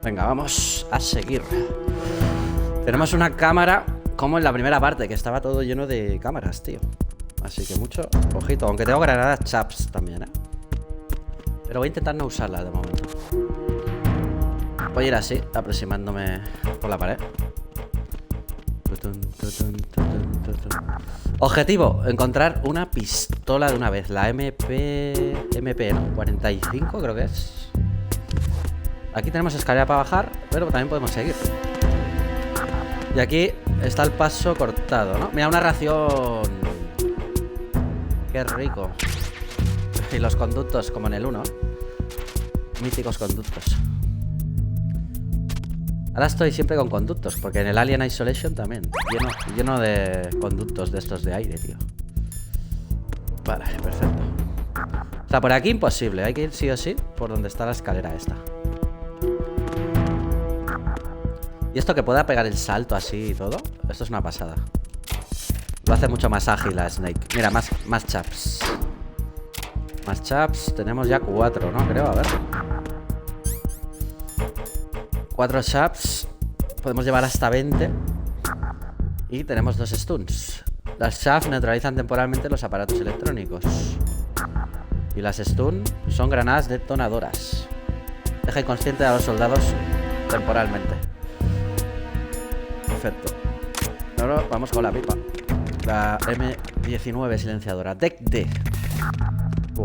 Venga, vamos a seguir. Tenemos una cámara como en la primera parte, que estaba todo lleno de cámaras, tío. Así que mucho ojito, aunque tengo granadas chaps también, ¿eh? Pero voy a intentar no usarlas de momento. Voy a ir así, aproximándome por la pared. Objetivo, encontrar una pistola de una vez. La MP, ¿no? 45 creo que es. Aquí tenemos escalera para bajar, pero también podemos seguir. Y aquí está el paso cortado, ¿no? Mira, una ración. Qué rico. Y los conductos, como en el 1. Míticos conductos. Ahora estoy siempre con conductos, porque en el Alien Isolation también. Lleno de conductos de estos de aire, tío. Vale, perfecto. O sea, por aquí imposible. Hay que ir sí o sí por donde está la escalera esta. Y esto que pueda pegar el salto así y todo, esto es una pasada. Lo hace mucho más ágil a Snake. Mira, más chaps. Más chaps. Tenemos ya 4, ¿no? Creo, a ver. 4 chaps. Podemos llevar hasta 20. Y tenemos 2 stuns. Las chaps neutralizan temporalmente los aparatos electrónicos. Y las stun son granadas detonadoras. Deja inconsciente a los soldados temporalmente. Perfecto. Ahora vamos con la pipa. La M19 silenciadora. Deck D.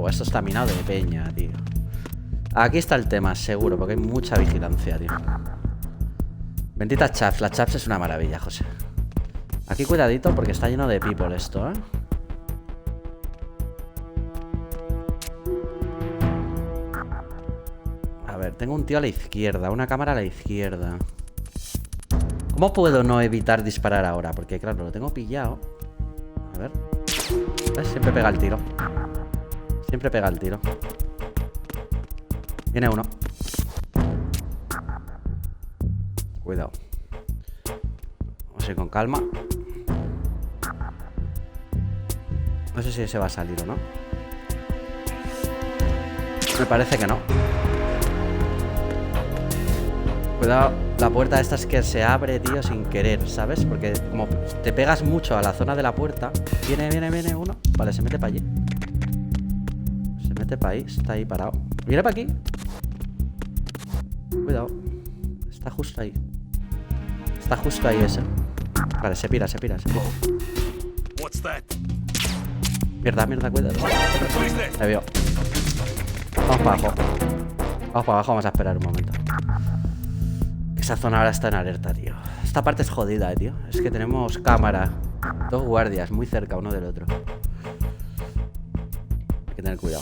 Esto está minado de peña, tío. Aquí está el tema, seguro, porque hay mucha vigilancia, tío. Benditas chaps. Las chaps es una maravilla, José. Aquí cuidadito porque está lleno de people esto, ¿eh? A ver, tengo un tío a la izquierda. Una cámara a la izquierda. ¿Cómo puedo no evitar disparar ahora? Porque claro, lo tengo pillado. A ver. ¿Ves? Siempre pega el tiro. Siempre pega el tiro. Viene uno. Cuidado. Vamos a ir con calma. No sé si ese va a salir o no. Me parece que no. Cuidado, la puerta esta es que se abre, tío, sin querer, ¿sabes? Porque como te pegas mucho a la zona de la puerta. Viene uno. Vale, se mete para allí. Se mete para ahí, está ahí parado. Viene para aquí. Cuidado. Está justo ahí. Está justo ahí ese. Vale, se pira. Mierda, cuidado. Me vio. Vamos para abajo. Vamos a esperar un momento. Esa zona ahora está en alerta, tío. Esta parte es jodida, tío. Es que tenemos cámara. 2 guardias muy cerca uno del otro. Hay que tener cuidado.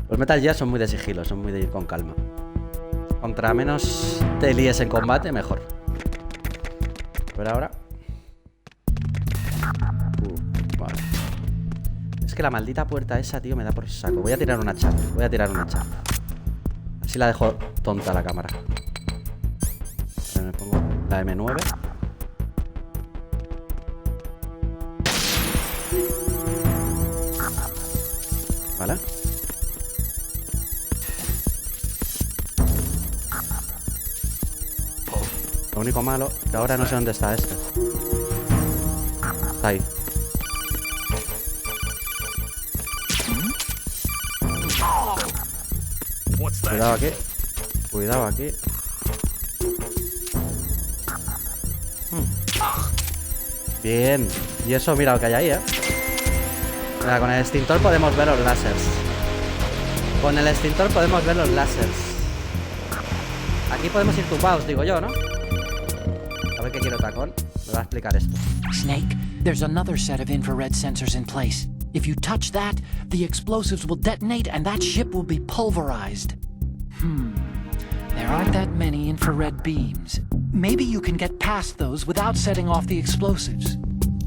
Los Metal Gear son muy de sigilo, son muy de ir con calma. Contra menos te líes en combate, mejor. A ver ahora. Vale. Es que la maldita puerta esa, tío, me da por saco. Voy a tirar una chat. Así la dejo tonta la cámara. Me pongo la M9. Vale. Lo único malo, que ahora no sé dónde está este. Está ahí. Cuidado aquí. Bien. Y eso, mira lo que hay ahí, Mira, con el extintor podemos ver los láseres. Aquí podemos ir tumbados, digo yo, ¿no? A ver qué quiero tacón. Me va a explicar esto. Snake, there's another set of infrared sensors in place. If you touch that, the explosives will detonate and that ship will be pulverized. There aren't that many infrared beams. Maybe you can get past those without setting off the explosives.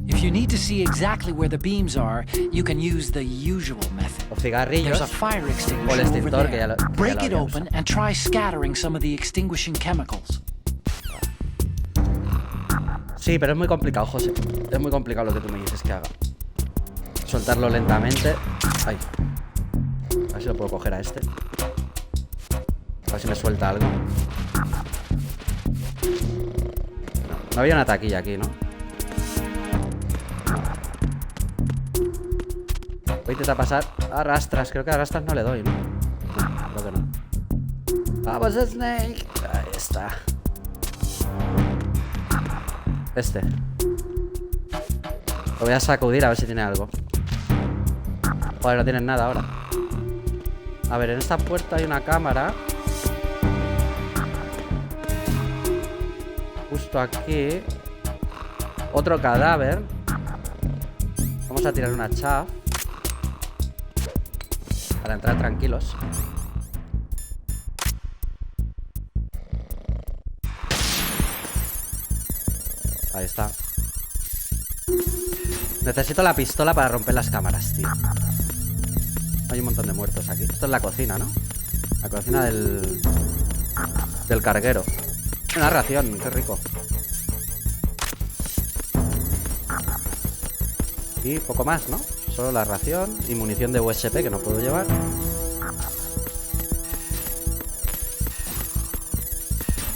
If you need to see exactly where the beams are, you can use the usual method. O cigarrillos. There's a fire extinguisher over there. Break it open and try scattering some of the extinguishing chemicals. Sí, pero es muy complicado, José. Es muy complicado lo que tú me dices que haga. Soltarlo lentamente. Ay. A ver si lo puedo coger a este. A ver si me suelta algo. No había una taquilla aquí, ¿no? Voy a intentar pasar a rastras. Creo que a rastras no le doy, ¿no? No, creo que no. ¡Vamos, Snake! Ahí está. Lo voy a sacudir a ver si tiene algo. Joder, no tienen nada ahora. A ver, en esta puerta hay una cámara. Justo aquí. Otro cadáver. Vamos a tirar una chav para entrar tranquilos. Ahí está. Necesito la pistola para romper las cámaras, tío. Hay un montón de muertos aquí. Esto es la cocina, ¿no? La cocina del carguero. Una ración, qué rico. Y poco más, ¿no? Solo la ración y munición de USP que no puedo llevar.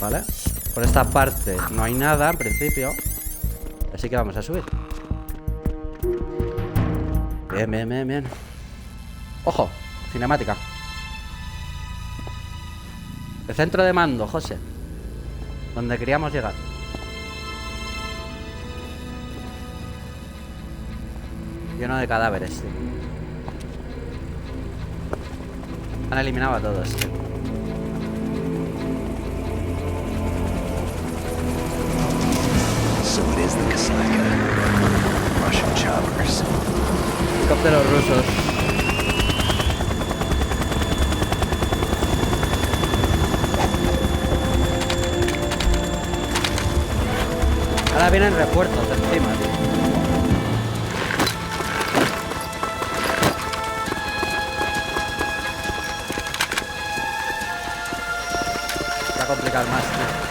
Vale. Por esta parte no hay nada en principio. Así que vamos a subir. Bien, bien, bien, bien. Ojo, cinemática. El centro de mando, José. Donde queríamos llegar. Lleno de cadáveres, tío. Han eliminado a todos, tío. So it is the Kaslaka. Russian choppers. Helicópteros rusos. Ahora vienen refuerzos encima, tío. Va a complicar más, tío.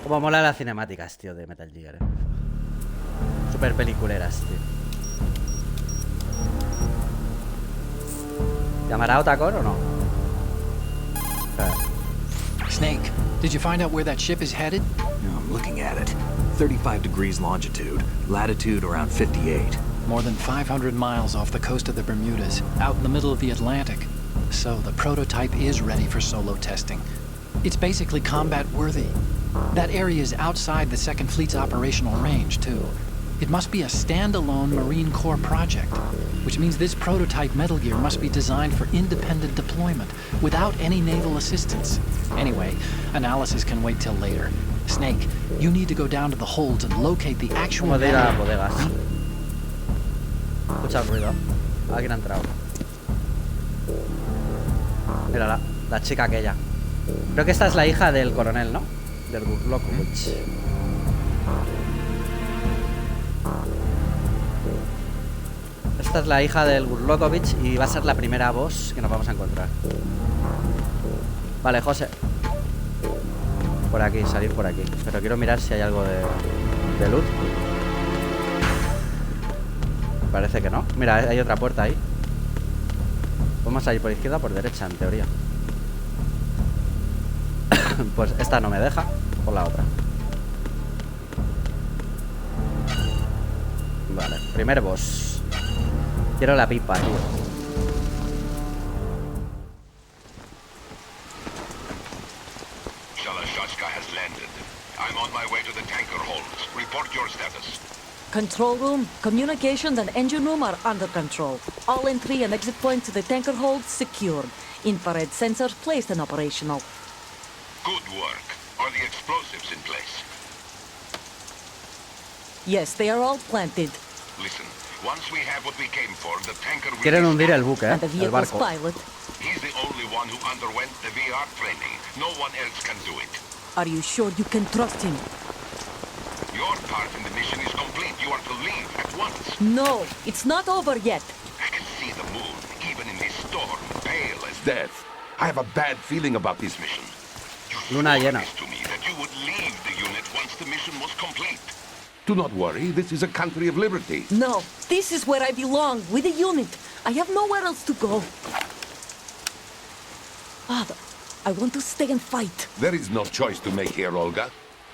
Como mola las cinemáticas, tío, de Metal Gear, Super peliculeras, tío. ¿Llamará a Otacor o no? Snake, did you find out where that ship is headed? No, I'm looking at it. 35 degrees longitude, latitude around 58. More than 500 miles off the coast of the Bermudas, out in the middle of the Atlantic. So the prototype is ready for solo testing. It's basically combat worthy. That area is outside the Second Fleet's operational range, too. It must be a standalone Marine Corps project, which means this prototype Metal Gear must be designed for independent deployment, without any naval assistance. Anyway, analysis can wait till later. Snake, you need to go down to the holds and locate the actual... Como de ir a las bodegas. Escucha el ruido. Alguien ha entrado. Mira la chica aquella. Creo que esta es la hija del coronel, ¿no? Del Gurlokovich. Esta es la hija del Gurlokovich y va a ser la primera boss que nos vamos a encontrar. Vale, José. Por aquí, salir por aquí. Pero quiero mirar si hay algo de loot. Parece que no. Mira, hay otra puerta ahí. Vamos a ir por izquierda o por derecha, en teoría. Pues esta no me deja. Por la otra. Vale, primer boss. Quiero la pipa, tío. Shalashashka has landed. I'm on my way to the tanker holds. Report your status. Control room, communications and engine room are under control. All entry and exit points to the tanker holds secured. Infrared sensors placed and operational. Good work. Are the explosives in place? Yes, they are all planted. Listen, once we have what we came for, the tanker will Quieren be hundir el stopped. buque, And the el vehicle's barco. pilot. He's the only one who underwent the VR training. No one else can do it. Are you sure you can trust him? Your part in the mission is complete. You are to leave at once. No, it's not over yet. I can see the moon, even in this storm, pale as death. I have a bad feeling about this mission. You Luna swore llena. this to me that you would leave the unit once the mission was complete. Do not worry. This is a country of liberty. No, this is where I belong, with the unit. I have nowhere else to go. Father, I want to stay and fight. There is no choice to make here, Olga.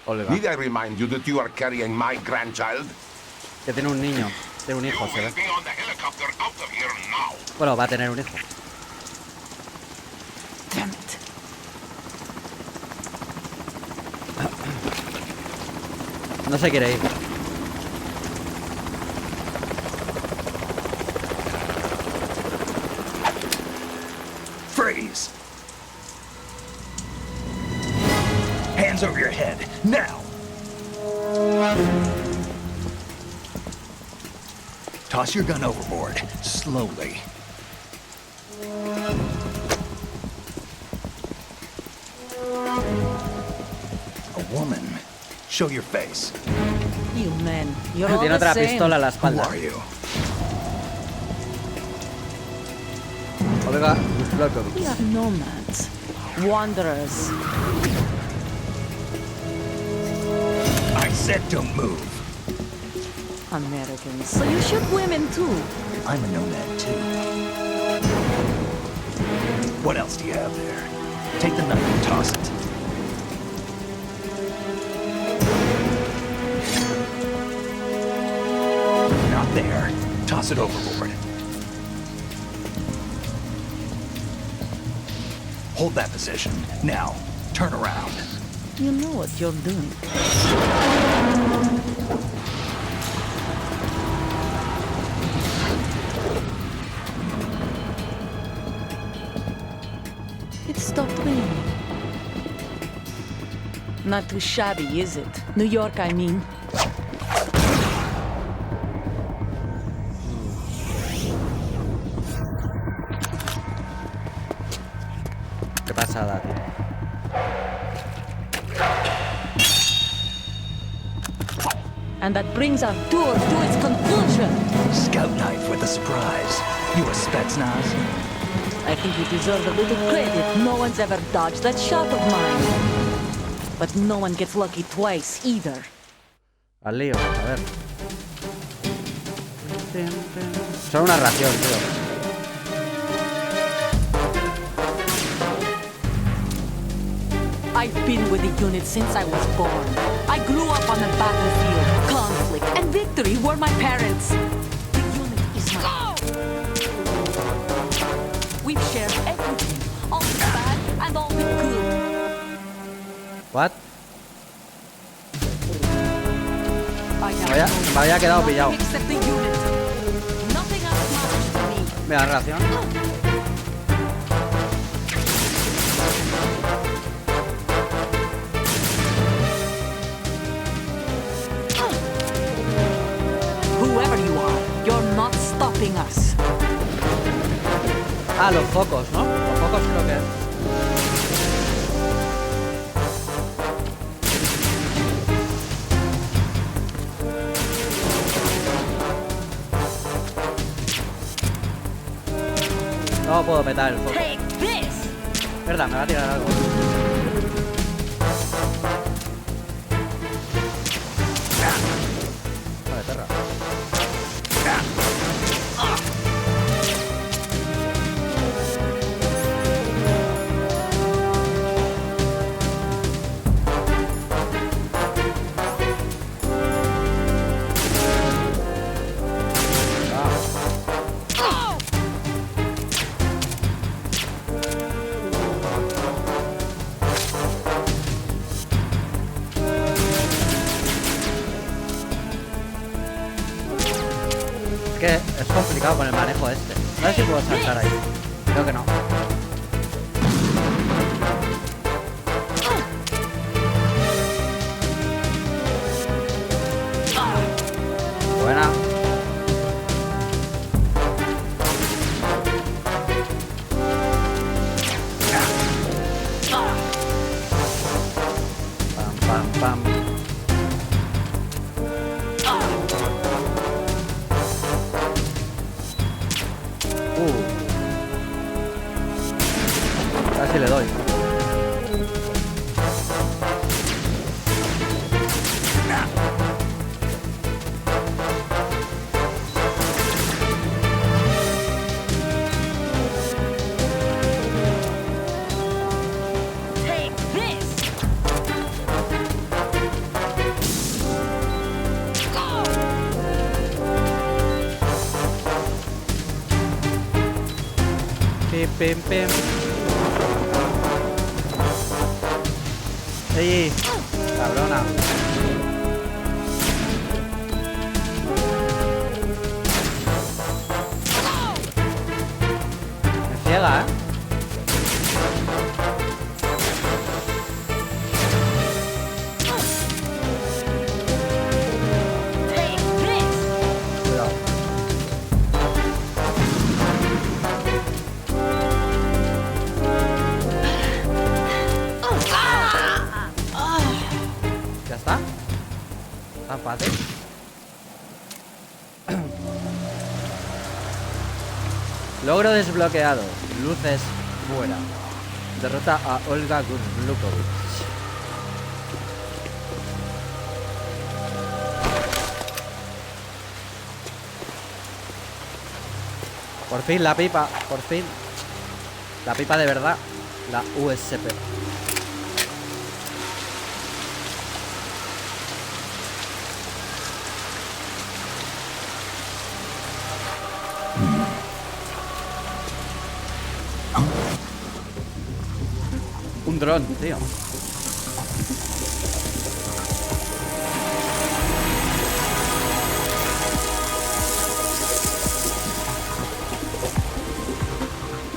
Olga. Need I remind you that you are carrying my grandchild? Que tiene un niño. Tiene un You hijo, se will ve. be on the helicopter out of here now. Bueno, va a tener un hijo. Damn it. No se quiere ir. Freeze! Hands over your head, now! Toss your gun overboard, slowly. A woman. Show your face. You men, you're all Tiene the otra same. pistola en la Who espalda. are you? Olga, We are nomads, wanderers. I said don't move. Americans. So you shoot women too. I'm a nomad too. What else do you have there? Take the knife and toss it. Not there. Toss it overboard. Hold that position. Now, turn around. You know what you're doing. It stopped raining. Not too shabby, is it? New York, I mean. qué pasada, tío. And that brings our tour to its conclusion. Scout knife with a surprise. You a Spetsnaz? I think you deserve a little credit. No one's ever dodged that shot of mine. But no one gets lucky twice either. Al lío, a ver. Son una ración, tío. I've been with the unit since I was born. I grew up on the battlefield. Conflict and victory were my parents. The unit is my... We've shared everything. All the bad and all the good. What? I have Vaya, known me había quedado nothing pillado. except the unit. Nothing else matters to me. Mira, ración. Whoever you are, you're not stopping us. Ah, los focos, ¿no? Los focos creo que es. No puedo petar el foco. Take this! Verdad, me va a tirar algo. Vale, perra. Es que es complicado con el manejo este. No sé si puedo saltar ahí. Creo que no. Buena. Pam, pam. Casi le doy. Take this! Pim, pim, pim. ¡Ey! Cabrona. Me ciega, ¿eh? Take this! Cuidado. ¿Ya está? Tan fácil. Logro desbloqueado. Luces fuera. Derrota a Olga Gurlukovich. Por fin la pipa, por fin. La pipa de verdad. La USP. Un dron, tío.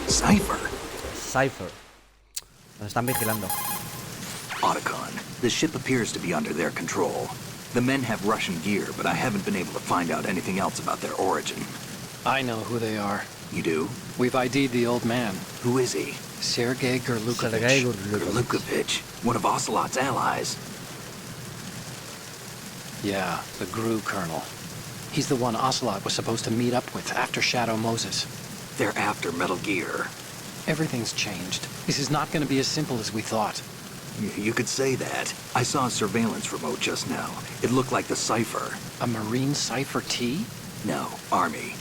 Cipher. Cypher. Nos están vigilando. Otacon, the ship appears to be under their control. The men have Russian gear, but I haven't been able to find out anything else about their origin. I know who they are. You do? We've ID'd the old man, Who is he? Sergei Gurlukovich. Sergei Gurlukovich. Gurlukovich, one of Ocelot's allies. Yeah, the GRU colonel. He's the one Ocelot was supposed to meet up with after Shadow Moses. They're after Metal Gear. Everything's changed. This is not going to be as simple as we thought. You could say that. I saw a surveillance remote just now. It looked like the Cipher. A Marine Cipher T? No, Army.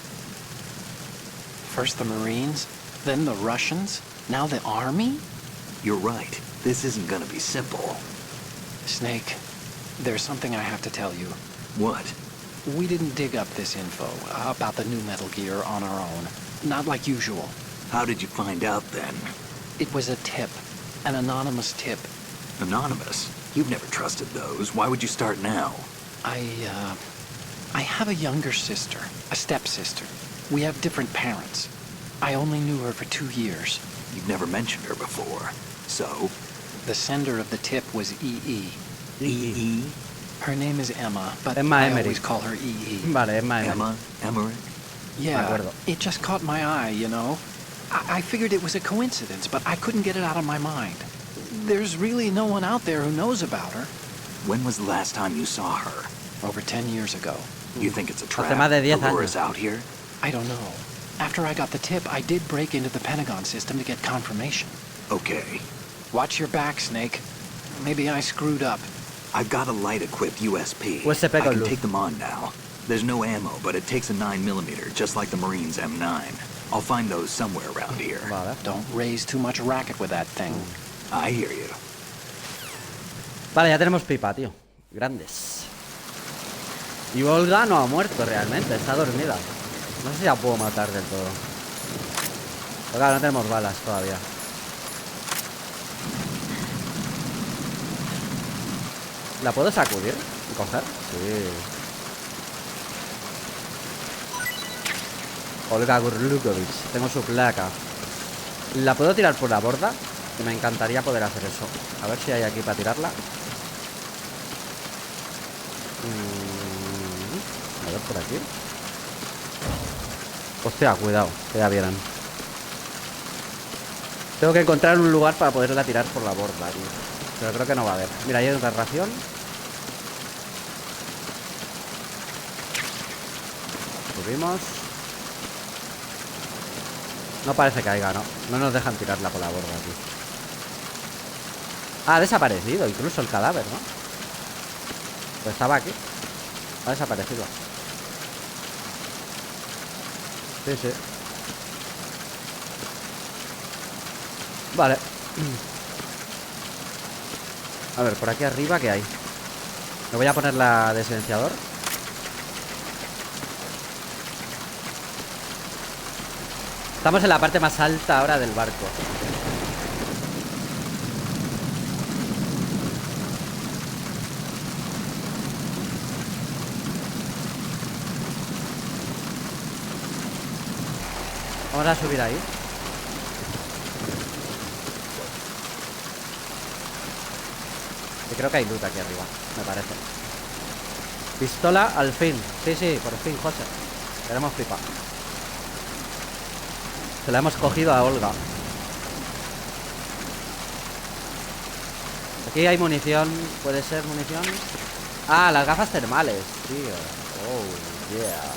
First the Marines, then the Russians, now the Army? You're right. This isn't gonna be simple. Snake, there's something I have to tell you. What? We didn't dig up this info about the new Metal Gear on our own. Not like usual. How did you find out then? It was a tip. An anonymous tip. Anonymous? You've never trusted those. Why would you start now? I have a younger sister, a stepsister. We have different parents. I only knew her for 2 years. You've never mentioned her before. So? The sender of the tip was E.E. E.E.? Her name is Emma, but Emma I Emmerich. always call her E.E. Vale, Emma. Emma? Emmerich? Yeah, acuerdo. it just caught my eye, you know? I figured it was a coincidence, but I couldn't get it out of my mind. There's really no one out there who knows about her. When was the last time you saw her? Over 10 years ago. You think it's a trap? Hace más de 10 Aurora's años. out here? I don't know. After I got the tip, I did break into the Pentagon system to get confirmation. Okay. Watch your back, Snake. Maybe I screwed up. I've got a light-equipped USP. USP I con can luz. take them on now. There's no ammo, but it takes a 9mm, just like the Marines' M9. I'll find those somewhere around here. Vale. Don't raise too much racket with that thing. I hear you. Vale, ya tenemos pipa, tío. Grandes. Y Olga no ha muerto realmente, está dormida. No sé si la puedo matar del todo. Pero claro, no tenemos balas todavía. ¿La puedo sacudir y coger? Sí. Olga Gurlukovich. Tengo su placa. ¿La puedo tirar por la borda? Que me encantaría poder hacer eso. A ver si hay aquí para tirarla. A ver por aquí. Hostia, cuidado, que ya vieran. Tengo que encontrar un lugar para poderla tirar por la borda, tío. Pero creo que no va a haber. Mira, ahí hay otra ración. Subimos. No parece que haya, ¿no? No nos dejan tirarla por la borda aquí. Ah, ha desaparecido incluso el cadáver, ¿no? Pues estaba aquí. Ha desaparecido. Sí, sí. Vale. A ver, por aquí arriba, ¿qué hay? Me voy a poner la de silenciador. Estamos en la parte más alta ahora del barco. Vamos a subir ahí. Y creo que hay loot aquí arriba, me parece. Pistola al fin. Sí, sí, por fin, José. Tenemos pipa. Se la hemos cogido a Olga. Aquí hay munición. ¿Puede ser munición? Ah, las gafas termales, tío. Oh, yeah.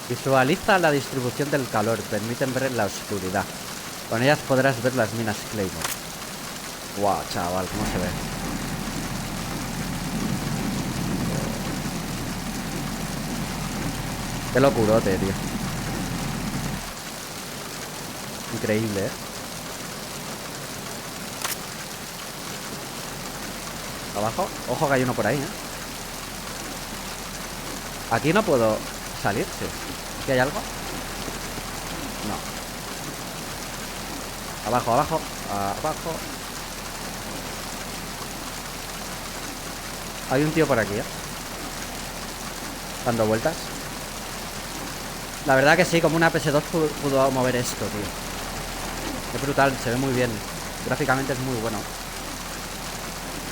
Visualiza la distribución del calor. Permiten ver en la oscuridad. Con ellas podrás ver las minas Claymore. Wow, chaval, cómo se ve. Qué locurote, tío. Increíble, ¿eh? Abajo. Ojo que hay uno por ahí, ¿eh? Aquí no puedo salir, sí. ¿Aquí hay algo? No. Abajo, abajo. Abajo. Hay un tío por aquí, ¿eh? Dando vueltas. La verdad que sí, como una PS2 pudo mover esto, tío. Qué brutal, se ve muy bien. Gráficamente es muy bueno.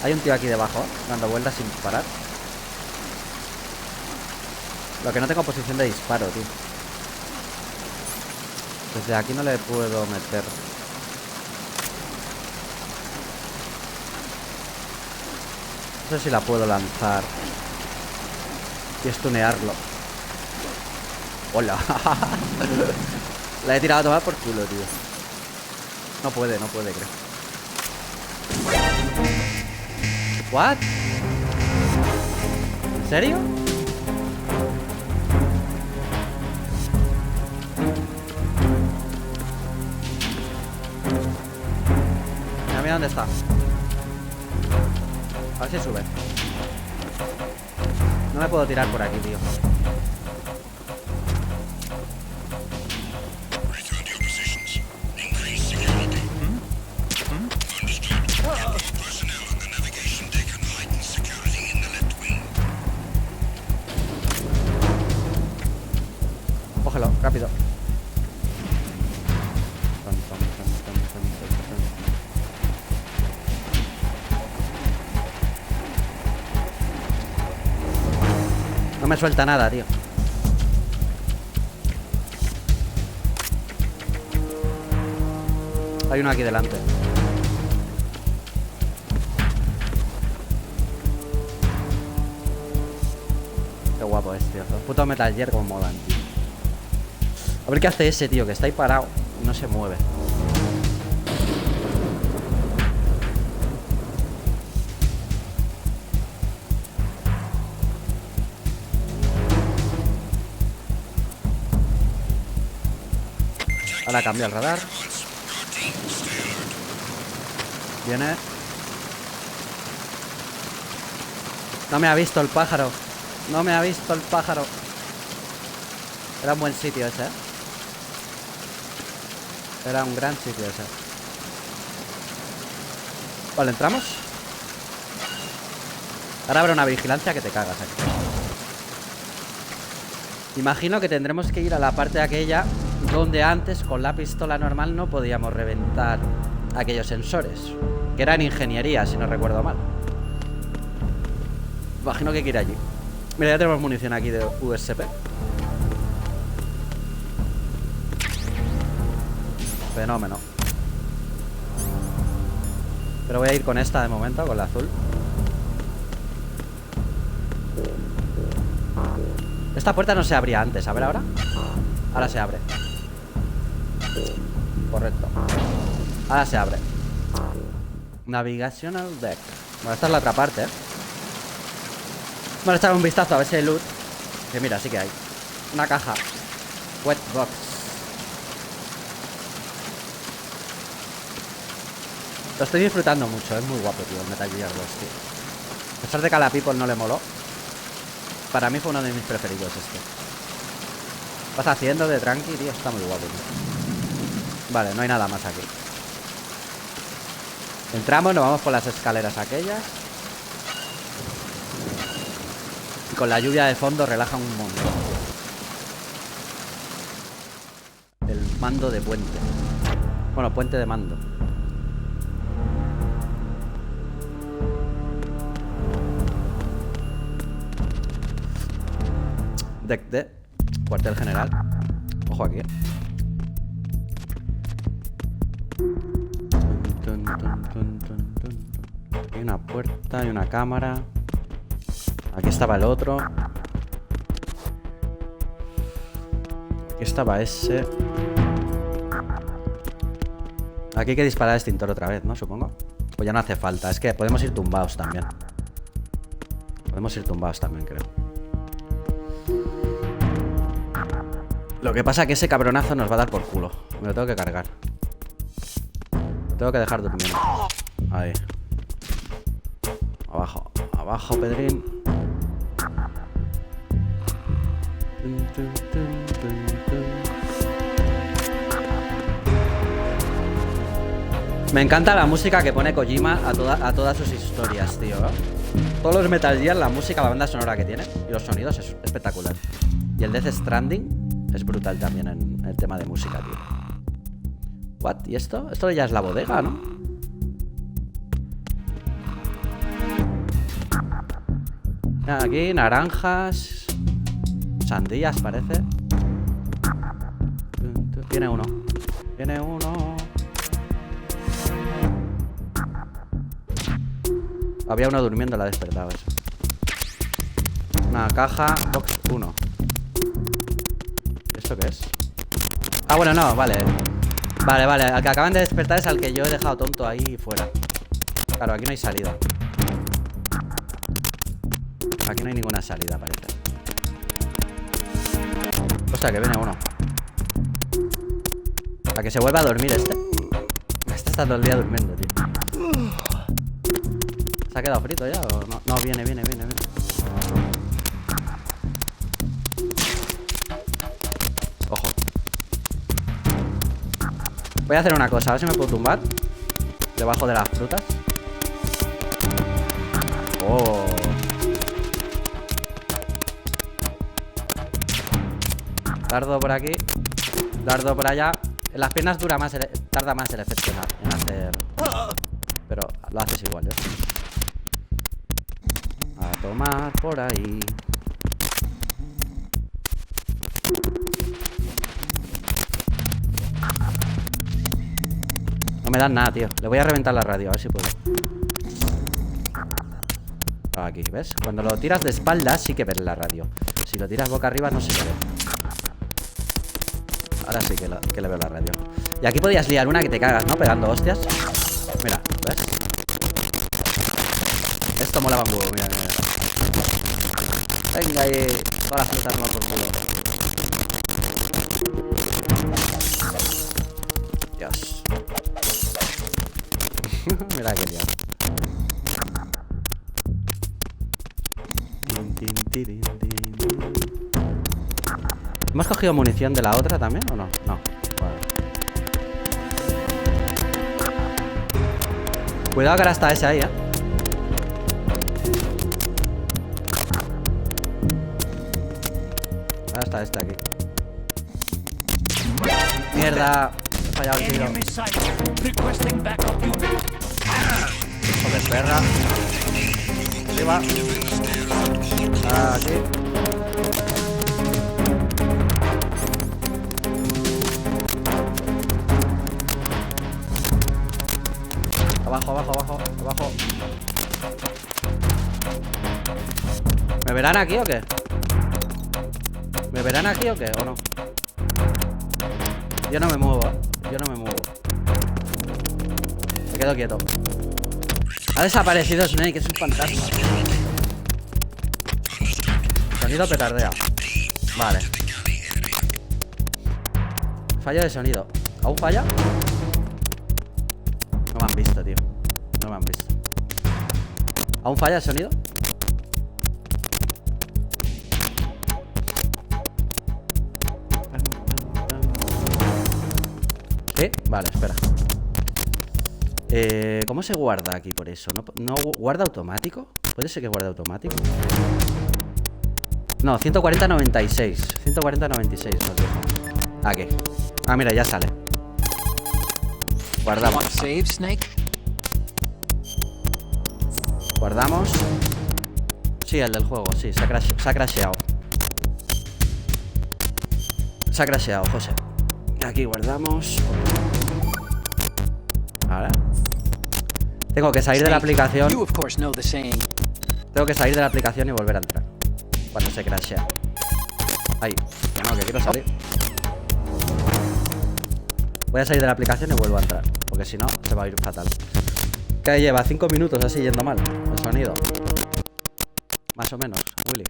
Hay un tío aquí debajo, dando vueltas sin parar. Lo que no tengo posición de disparo, tío. Desde aquí no le puedo meter. No sé si la puedo lanzar y stunearlo. Hola. La he tirado a tomar por culo, tío. No puede, creo. ¿What? ¿En serio? Mira dónde está. A ver si sube. No me puedo tirar por aquí, tío. Cógelo, rápido. No me suelta nada, tío. Hay uno aquí delante. Qué guapo es, tío. Los putos Metal Gear como molan, tío. A ver qué hace ese, tío, que está ahí parado y no se mueve. Ahora cambia el radar. Viene. No me ha visto el pájaro. No me ha visto el pájaro. Era un buen sitio ese, ¿eh? Era un gran sitio ese. Vale, entramos. Ahora habrá una vigilancia que te cagas aquí. Imagino que tendremos que ir a la parte aquella donde antes con la pistola normal no podíamos reventar aquellos sensores, que eran ingeniería, si no recuerdo mal. Imagino que hay que ir allí. Mira, ya tenemos munición aquí de USP. Pero voy a ir con esta de momento, con la azul. Esta puerta no se abría antes, a ver ahora. Ahora se abre. Correcto. Ahora se abre. Navigational deck. Bueno, esta es la otra parte, ¿eh? Vamos a echar un vistazo a ver si hay loot. Que mira, sí que hay. Una caja. Wet box. Lo estoy disfrutando mucho, es muy guapo, tío, el Metal Gear 2, tío. A pesar de que a la People no le moló, para mí fue uno de mis preferidos este. Vas haciendo de tranqui, tío, está muy guapo, tío. Vale, no hay nada más aquí. Entramos, nos vamos por las escaleras aquellas. Y con la lluvia de fondo relaja un montón. El mando de puente. Bueno, puente de mando. Deck de cuartel general. Ojo aquí. Hay una puerta y una cámara. Aquí estaba el otro. Aquí estaba ese. Aquí hay que disparar el extintor otra vez, ¿no? Supongo. Pues ya no hace falta. Es que podemos ir tumbados también. Podemos ir tumbados también, creo. Lo que pasa es que ese cabronazo nos va a dar por culo. Me lo tengo que cargar. Lo tengo que dejar durmiendo. Ahí. Abajo. Abajo, Pedrín. Me encanta la música que pone Kojima a todas sus historias, tío. Todos los Metal Gear, la música, la banda sonora que tiene y los sonidos es espectacular. Y el Death Stranding es brutal también en el tema de música, tío. ¿What? ¿Y esto? Esto ya es la bodega, ¿no? Aquí, naranjas. Sandías, parece. Viene uno. Viene uno. Había uno durmiendo, la ha despertado eso. Una caja, box 1. ¿Esto qué es? Ah, bueno, no, vale. Vale, al que acaban de despertar es al que yo he dejado tonto ahí fuera. Claro, aquí no hay salida. Aquí no hay ninguna salida, parece. Hostia, que viene uno. Para que se vuelva a dormir este. Este está todo el día durmiendo, tío. ¿Se ha quedado frito ya o no? No, viene. Ojo. Voy a hacer una cosa, a ver si me puedo tumbar debajo de las frutas. Oh. Dardo por aquí. Dardo por allá. En las piernas tarda más el efecto en hacer. Pero lo haces igual, ¿eh? A tomar por ahí. No me dan nada, tío. Le voy a reventar la radio, a ver si puedo. Aquí, ¿ves? Cuando lo tiras de espaldas sí que ves la radio. Si lo tiras boca arriba no se ve. Ahora sí que le veo la radio. Y aquí podías liar una que te cagas, ¿no? Pegando hostias. Mira, ¿ves? Esto molaba un huevo, mira. Venga ahí. Todas las frutas no por culo. Dios. Mira qué liado. ¿Hemos cogido munición de la otra también o no? No. Vale. Cuidado que ahora está ese ahí, Ahora está este aquí. Mierda. He fallado el tiro. Joder, perra. Arriba. Aquí. Abajo, abajo, abajo, abajo. ¿Me verán aquí o qué? ¿Me verán aquí o qué? ¿O no? Yo no me muevo, yo no me muevo. Me quedo quieto. Ha desaparecido Snake, es un fantasma. Sonido petardea. Vale. Fallo de sonido. ¿Aún falla? No me han visto, tío. No me han visto. ¿Aún falla el sonido? ¿Sí? Vale, espera. ¿Cómo se guarda aquí por eso? ¿No guarda automático? ¿Puede ser que guarde automático? No, 140-96. 140-96 nos dijo. Aquí. Ah, mira, ya sale. Guardamos. Save, Snake? Guardamos. Sí, el del juego, sí, se ha crasheado. Se ha crasheado, José. Aquí guardamos. Vale. Tengo que salir de la aplicación. You of course know the saying. Tengo que salir de la aplicación y volver a entrar cuando se crashea. Ay, que no, que quiero salir. Voy a salir de la aplicación y vuelvo a entrar, porque si no, se va a ir fatal. Que lleva 5 minutos así yendo mal el sonido. Más o menos, Willy.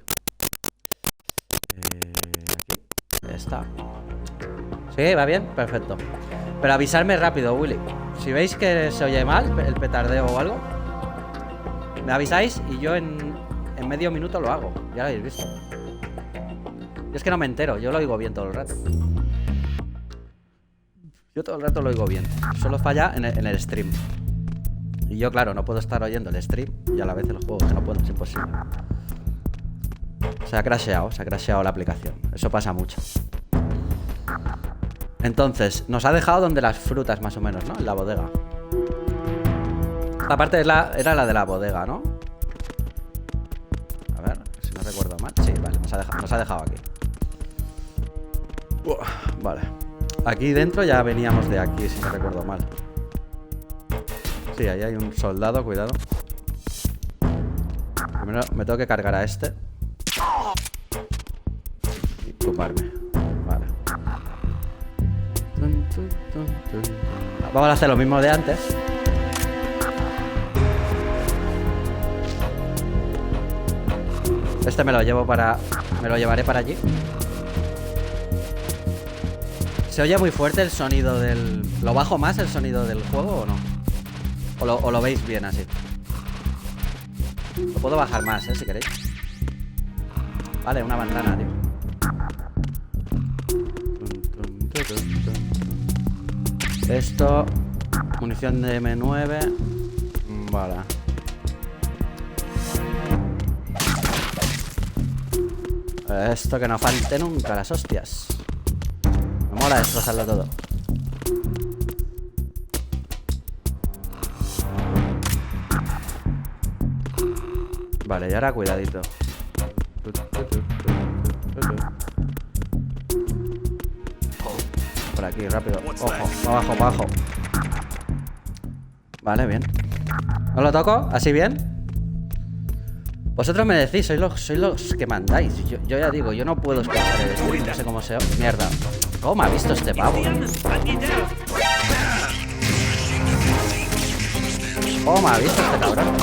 Aquí está. Sí, va bien, perfecto. Pero avisarme rápido, Willy. Si veis que se oye mal el petardeo o algo, me avisáis y yo en medio minuto lo hago. Ya lo habéis visto. Yo es que no me entero, yo lo oigo bien todo el rato. Yo todo el rato lo oigo bien. Solo falla en el stream. Y yo, claro, no puedo estar oyendo el stream y a la vez el juego, que no puedo, es imposible. Se ha crasheado la aplicación. Eso pasa mucho. Entonces, nos ha dejado donde las frutas, más o menos, ¿no? En la bodega. Esta parte era la de la bodega, ¿no? A ver, si no recuerdo mal. Sí, vale, nos ha dejado aquí. Vale. Aquí dentro ya veníamos de aquí, si no recuerdo mal. Sí, ahí hay un soldado, cuidado. Primero me tengo que cargar a este y tumbarme. Vale. Vamos a hacer lo mismo de antes. Este me lo llevaré para allí. ¿Se oye muy fuerte el sonido del... ¿Lo bajo más el sonido del juego o no? ¿O lo veis bien así? Lo puedo bajar más, si queréis. Vale, una bandana, tío. Esto... Munición de M9. Vale. Esto que no falte nunca, las hostias. Me mola destrozarlo todo. Vale, y ahora cuidadito. Por aquí, rápido. Ojo, abajo, abajo. Vale, bien. ¿No lo toco? ¿Así bien? Vosotros me decís, sois los que mandáis. Yo ya digo, yo no puedo escuchar el stream, no sé cómo sea. Mierda. ¿Cómo me ha visto este pavo? ¿Cómo me ha visto este cabrón?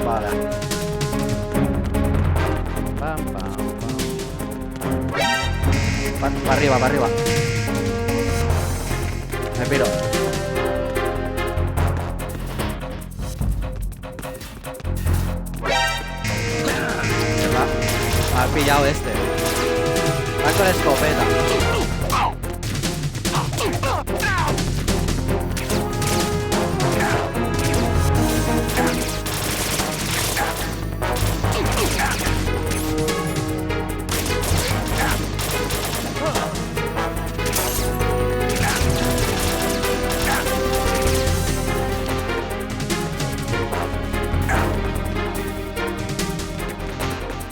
Vale. Pam, pam, pam. Para arriba, para arriba. Me piro. Me ha pillado este. Va con escopeta.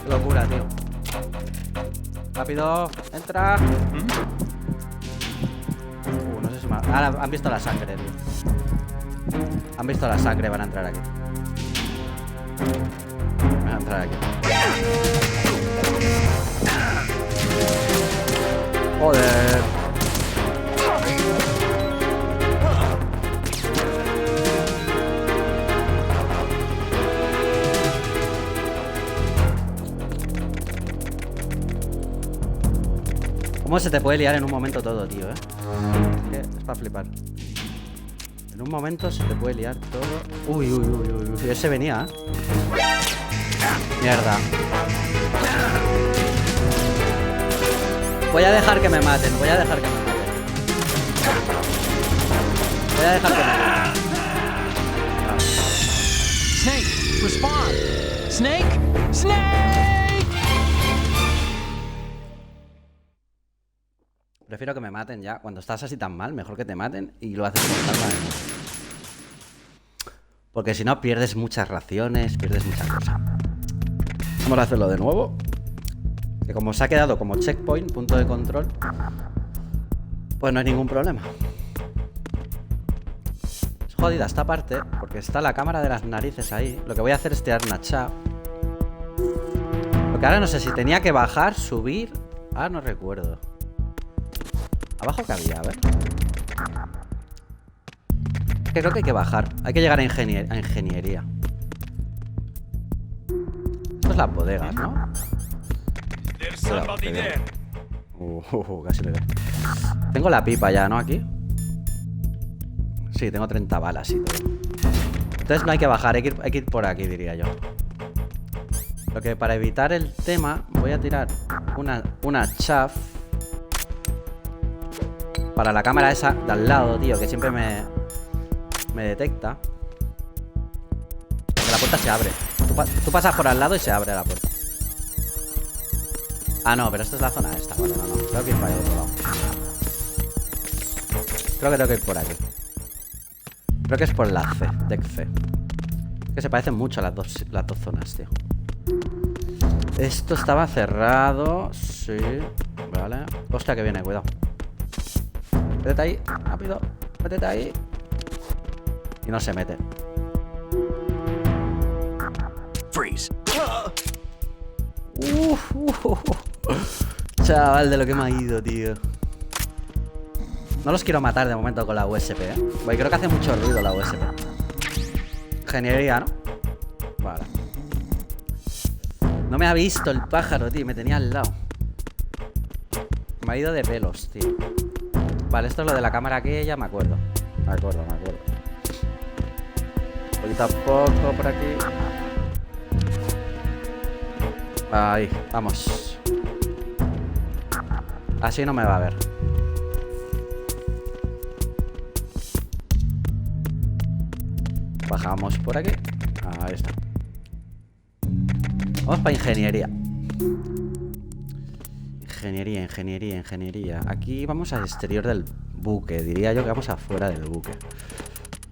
Qué locura, tío. Rápido, entra. No sé si me... Ahora han visto la sangre, tío. Han visto la sangre, van a entrar aquí. Van a entrar aquí. Joder. ¿Cómo se te puede liar en un momento todo, tío, Es para flipar. En un momento se te puede liar todo. Uy, uy, uy, uy, uy. Ese venía, Mierda. Voy a dejar que me maten. Voy a dejar que me maten. Voy a dejar que me maten. Snake, respond! Snake! Snake! Prefiero que me maten ya. Cuando estás así tan mal, mejor que te maten y lo haces con calma. Porque si no, pierdes muchas raciones, pierdes muchas cosas. Vamos a hacerlo de nuevo. Que como se ha quedado como checkpoint, punto de control, pues no hay ningún problema. Es jodida esta parte, porque está la cámara de las narices ahí. Lo que voy a hacer es tirar una chap. Porque ahora no sé si tenía que bajar, subir. Ah, no recuerdo. ¿Abajo qué había? A ver. Creo que hay que bajar. Hay que llegar a ingeniería. Esto es las bodegas, ¿no? Cuidado, que viene. Casi le ve. Tengo la pipa ya, ¿no? Aquí. Sí, tengo 30 balas y todo. Entonces no hay que bajar, hay que ir por aquí, diría yo. Lo que para evitar el tema voy a tirar una chaff para la cámara esa de al lado, tío, que siempre me detecta. Porque la puerta se abre. Tú pasas por al lado y se abre la puerta. Ah, no, pero esta es la zona esta. Vale, no. Tengo que ir para el otro lado. Creo que tengo que ir por aquí. Creo que es por la C, deck C. Que se parecen mucho las dos zonas, tío. Esto estaba cerrado. Sí. Vale. Hostia, que viene, cuidado. Métete ahí, rápido. Métete ahí. Y no se mete. Freeze. Chaval, de lo que me ha ido, tío. No los quiero matar de momento con la USP, Porque creo que hace mucho ruido la USP. Ingeniería, ¿no? Vale. No me ha visto el pájaro, tío. Me tenía al lado. Me ha ido de pelos, tío. Vale, esto es lo de la cámara aquella, me acuerdo. Me acuerdo. Poquito a poco por aquí. Ahí, vamos. Así no me va a ver. Bajamos por aquí. Ahí está. Vamos para ingeniería. Ingeniería. Aquí vamos al exterior del buque. Diría yo que vamos afuera del buque.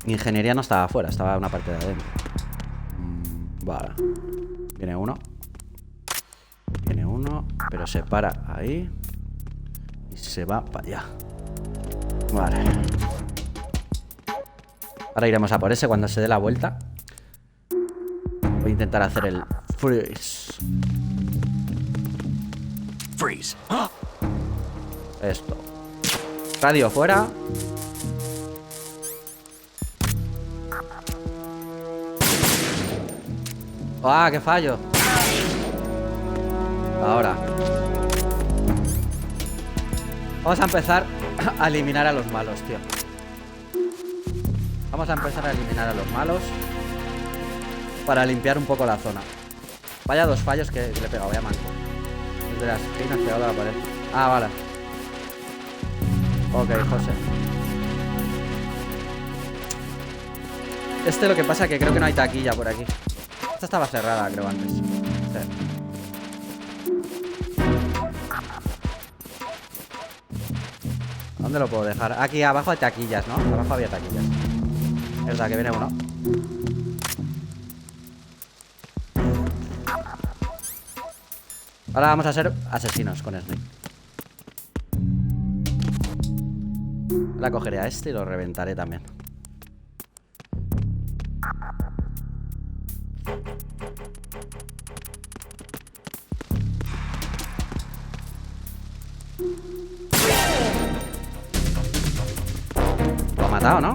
Ingeniería no estaba afuera, estaba en una parte de adentro. Vale. Viene uno, pero se para ahí y se va para allá. Vale. Ahora iremos a por ese cuando se dé la vuelta. Voy a intentar hacer el freeze. Freeze. Esto. Radio fuera. ¡Ah, qué fallo! Ahora. Vamos a empezar a eliminar a los malos, tío. Vamos a empezar a eliminar a los malos para limpiar un poco la zona. Vaya dos fallos que le he pegado, vaya manco. Desde las esquinas pegado a la pared. Ah, vale. Ok, José. Lo que pasa es que creo que no hay taquilla por aquí. Esta estaba cerrada, creo, antes. Sí. ¿Dónde lo puedo dejar? Aquí abajo hay taquillas, ¿no? Abajo había taquillas. Es verdad que viene uno. Ahora vamos a ser asesinos con Snake. La cogeré a este y lo reventaré también. Lo ha matado, ¿no?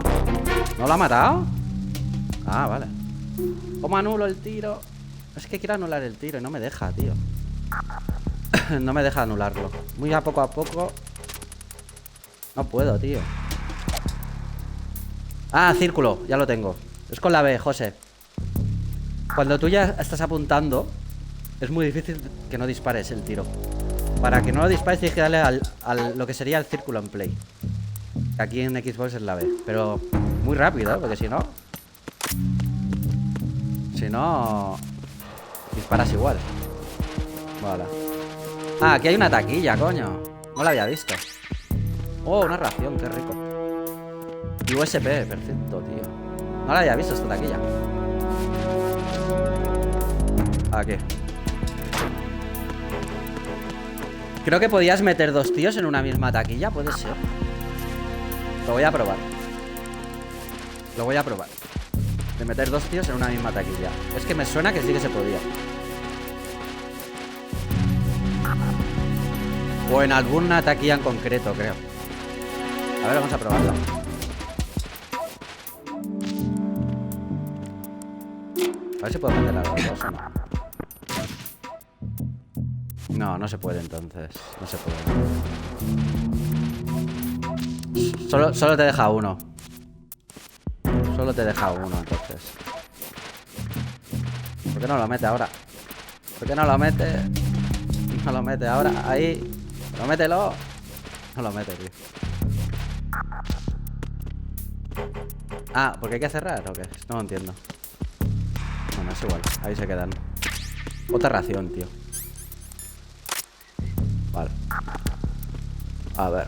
¿No lo ha matado? Ah, vale. ¿Cómo anulo el tiro? Es que quiero anular el tiro y no me deja, tío. No me deja anularlo. Muy a poco. No puedo, tío. Ah, círculo, ya lo tengo. Es con la B, José. Cuando tú ya estás apuntando, es muy difícil que no dispares el tiro. Para que no lo dispares tienes que darle al lo que sería el círculo en play. Que aquí en Xbox es la B. Pero muy rápido, ¿eh? Porque si no... disparas igual. Vale. Ah, aquí hay una taquilla, coño. No la había visto. Oh, una ración, qué rico. Y USP, perfecto, tío. No la había visto esta taquilla. Aquí. Creo que podías meter dos tíos en una misma taquilla, puede ser. Lo voy a probar. Lo voy a probar. De meter dos tíos en una misma taquilla. Es que me suena que sí que se podía. O en alguna taquilla en concreto, creo. A ver, vamos a probarla. A ver si puedo meter a los dos o no. No, no se puede entonces. No se puede. Solo te deja uno. Solo te deja uno entonces. ¿Por qué no lo mete ahora? ¿Por qué no lo mete? No lo mete ahora. Ahí. No, mételo. No lo mete, tío. Ah, ¿porque hay que cerrar o qué? No lo entiendo. Bueno, es igual. Ahí se quedan. Otra ración, tío. Vale. A ver.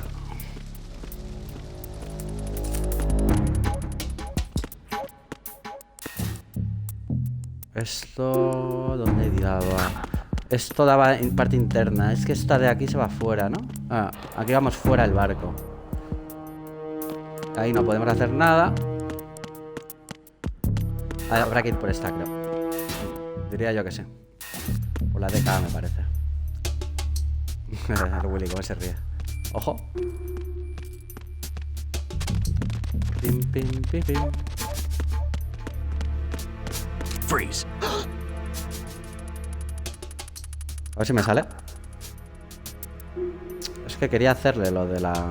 Esto... ¿dónde daba? Esto daba en parte interna. Es que esta de aquí se va fuera, ¿no? Ah, aquí vamos fuera del barco. Ahí no podemos hacer nada. Habrá que ir por esta, creo. Diría yo que sí. Por la DK, me parece. El Willy, cómo se ríe. Ojo. Pim, pim, pim, pim. Freeze. A ver si me sale. Es que quería hacerle lo de la...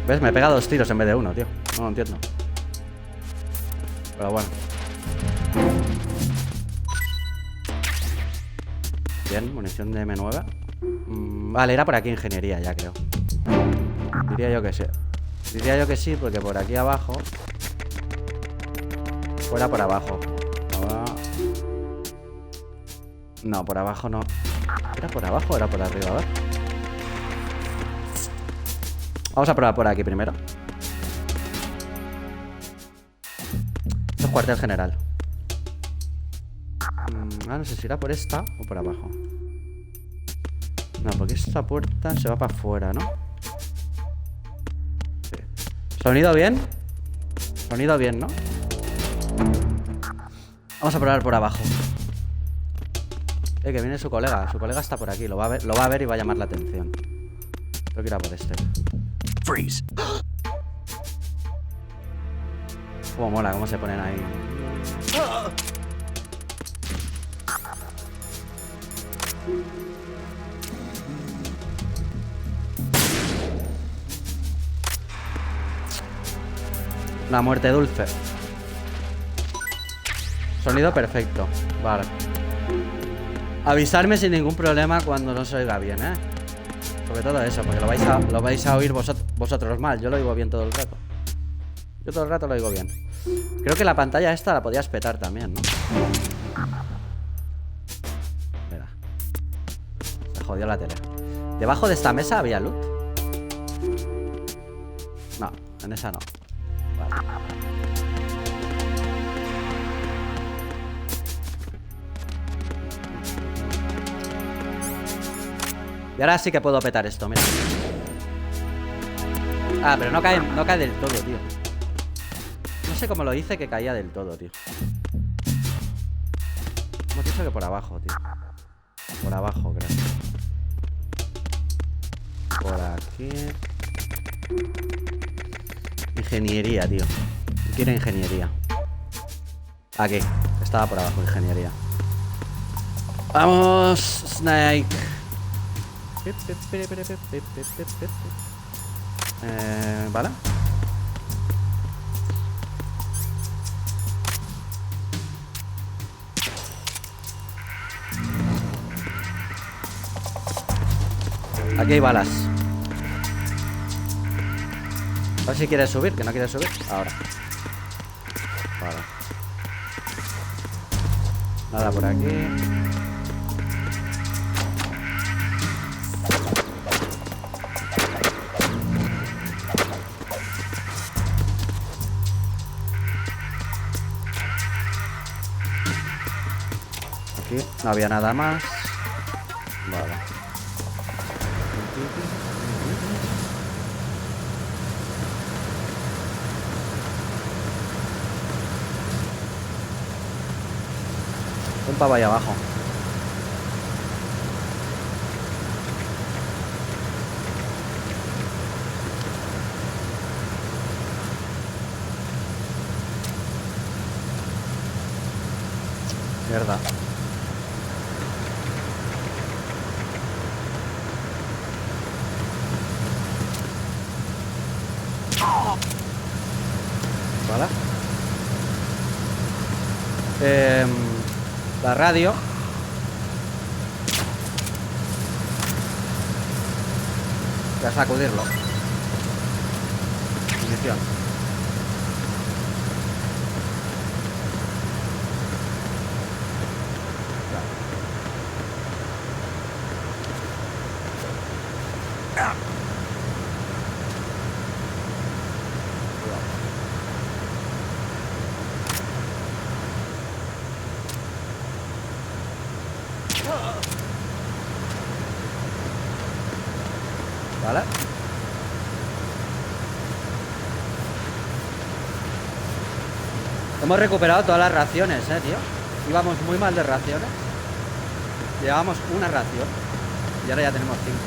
¿Ves? Me pega dos tiros en vez de uno, tío. No lo entiendo. Pero bueno. Bien, munición de M9. Vale, era por aquí ingeniería ya, creo. Diría yo que sí. Diría yo que sí, porque por aquí abajo... Fuera por abajo. Ahora... No, por abajo no. ¿Era por abajo o era por arriba? A ver. Vamos a probar por aquí primero. Esto es cuartel general. No sé si irá por esta o por abajo. No, porque esta puerta se va para afuera, ¿no? Sí. ¿Sonido bien? Sonido bien, ¿no? Vamos a probar por abajo. Que viene su colega. Su colega está por aquí. Lo va a ver y va a llamar la atención. Creo que irá por este. Freeze. Cómo mola, cómo se ponen ahí. La muerte dulce. Sonido perfecto. Vale. Avisarme sin ningún problema cuando no se oiga bien, ¿eh? Sobre todo eso, porque lo vais a oír vosotros mal. Yo lo oigo bien todo el rato. Yo todo el rato lo oigo bien. Creo que la pantalla esta la podías petar también, ¿no? Mira. Se jodió la tele. ¿Debajo de esta mesa había loot? No, en esa no. Vale. Y ahora sí que puedo petar esto, mira. Ah, pero no cae del todo, tío. No sé cómo lo hice que caía del todo, tío. Hemos dicho que por abajo, tío. Por abajo, creo. Por aquí. Ingeniería, tío. Quiero ingeniería. Aquí. Estaba por abajo, ingeniería. Vamos, Snake. Vale. Aquí hay balas. A ver si quieres subir, que no quieres subir. Ahora. Vale. Nada por aquí. Aquí no había nada más. Vale. Un pavo ahí abajo. Mierda. Vale. La radio. Voy a sacudirlo. Munición. Vale. Hemos recuperado todas las raciones, tío. Íbamos muy mal de raciones. Llevábamos una ración y ahora ya tenemos 5.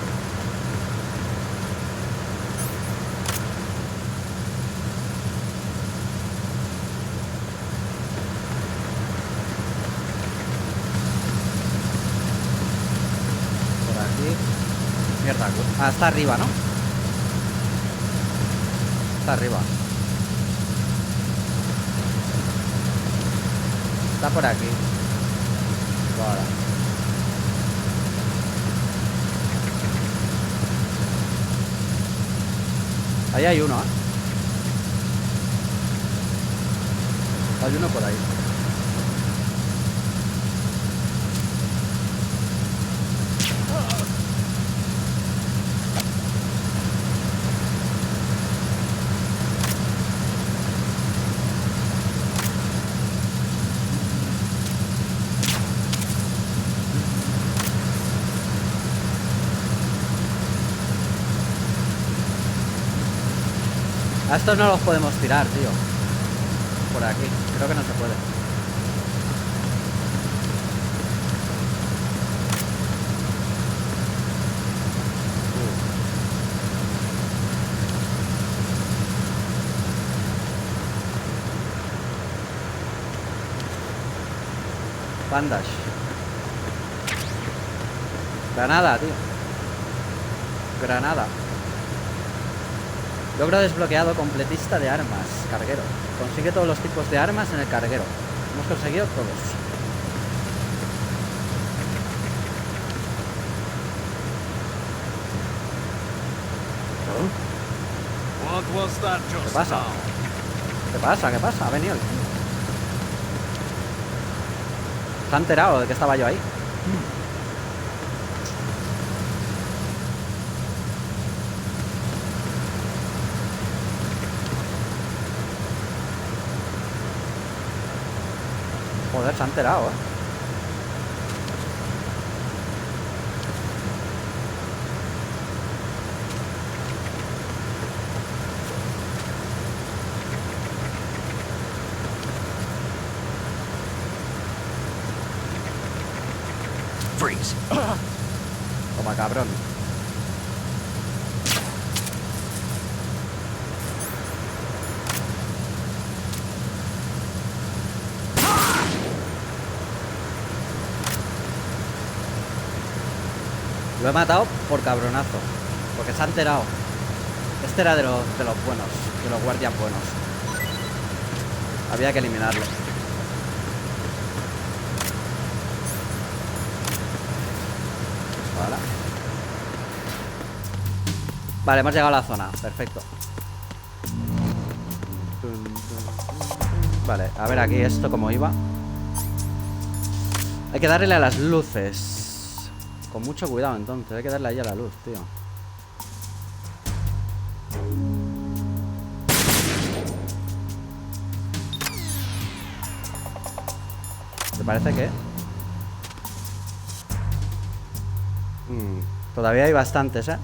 Por aquí. Mierda, hasta arriba, ¿no? Está arriba. Está por aquí. Vale. Ahí hay uno, ¿eh? Hay uno por ahí. A estos no los podemos tirar, tío. Por aquí. Creo que no se puede. Bandage. Granada, tío. Granada. Logro desbloqueado completista de armas. Carguero. Consigue todos los tipos de armas en el carguero. Hemos conseguido todos. ¿Qué pasa? ¿Qué pasa? ¿Qué pasa? Ha venido el tío. ¿Se ha enterado de que estaba yo ahí? Joder, se ha enterado, Freeze. Toma, cabrón. Lo he matado por cabronazo. Porque se ha enterado. Este era de los buenos. De los guardias buenos. Había que eliminarlo. Vale. Vale, hemos llegado a la zona. Perfecto. Vale, a ver aquí esto cómo iba. Hay que darle a las luces. Con mucho cuidado entonces. Hay que darle ahí a la luz, tío. ¿Te parece que? Todavía hay bastantes, ¿eh?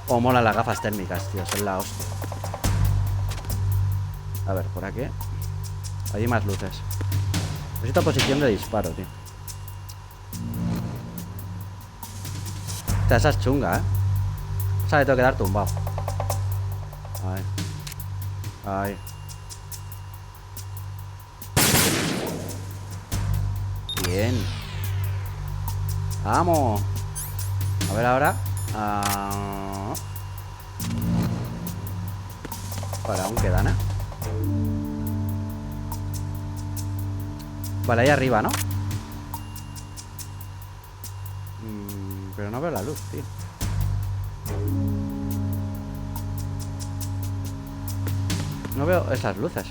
Oh, mola las gafas térmicas, tío. Son la hostia. A ver, por aquí. Hay más luces. Necesito posición de disparo, tío. Esa es chunga, ¿eh? Esa le tengo que dar tumbado. Ahí. Ahí. Bien. Vamos. A ver ahora. Vale, aún quedan, ¿eh? Vale, ahí arriba, ¿no? Pero no veo la luz, tío. No veo esas luces.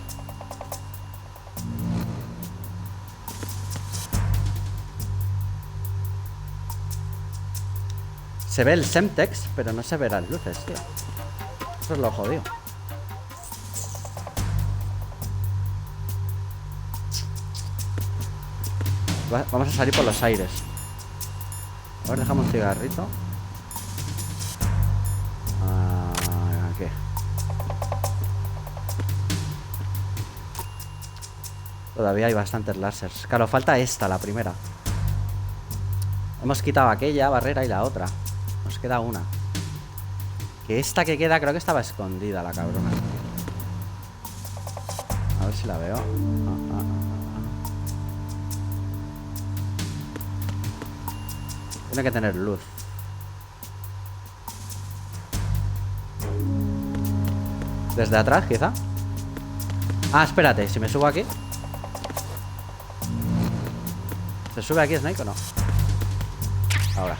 Se ve el Semtex, pero no se ve las luces, tío. Eso es lo jodido. Vamos a salir por los aires. A ver, dejamos un cigarrito. ¿Qué? Todavía hay bastantes lásers. Claro, falta esta, la primera. Hemos quitado aquella barrera y la otra. Nos queda una. Que esta que queda creo que estaba escondida, la cabrona. A ver si la veo. Tiene que tener luz. Desde atrás, quizá. Ah, espérate, si me subo aquí. ¿Se sube aquí Snake o no? Ahora.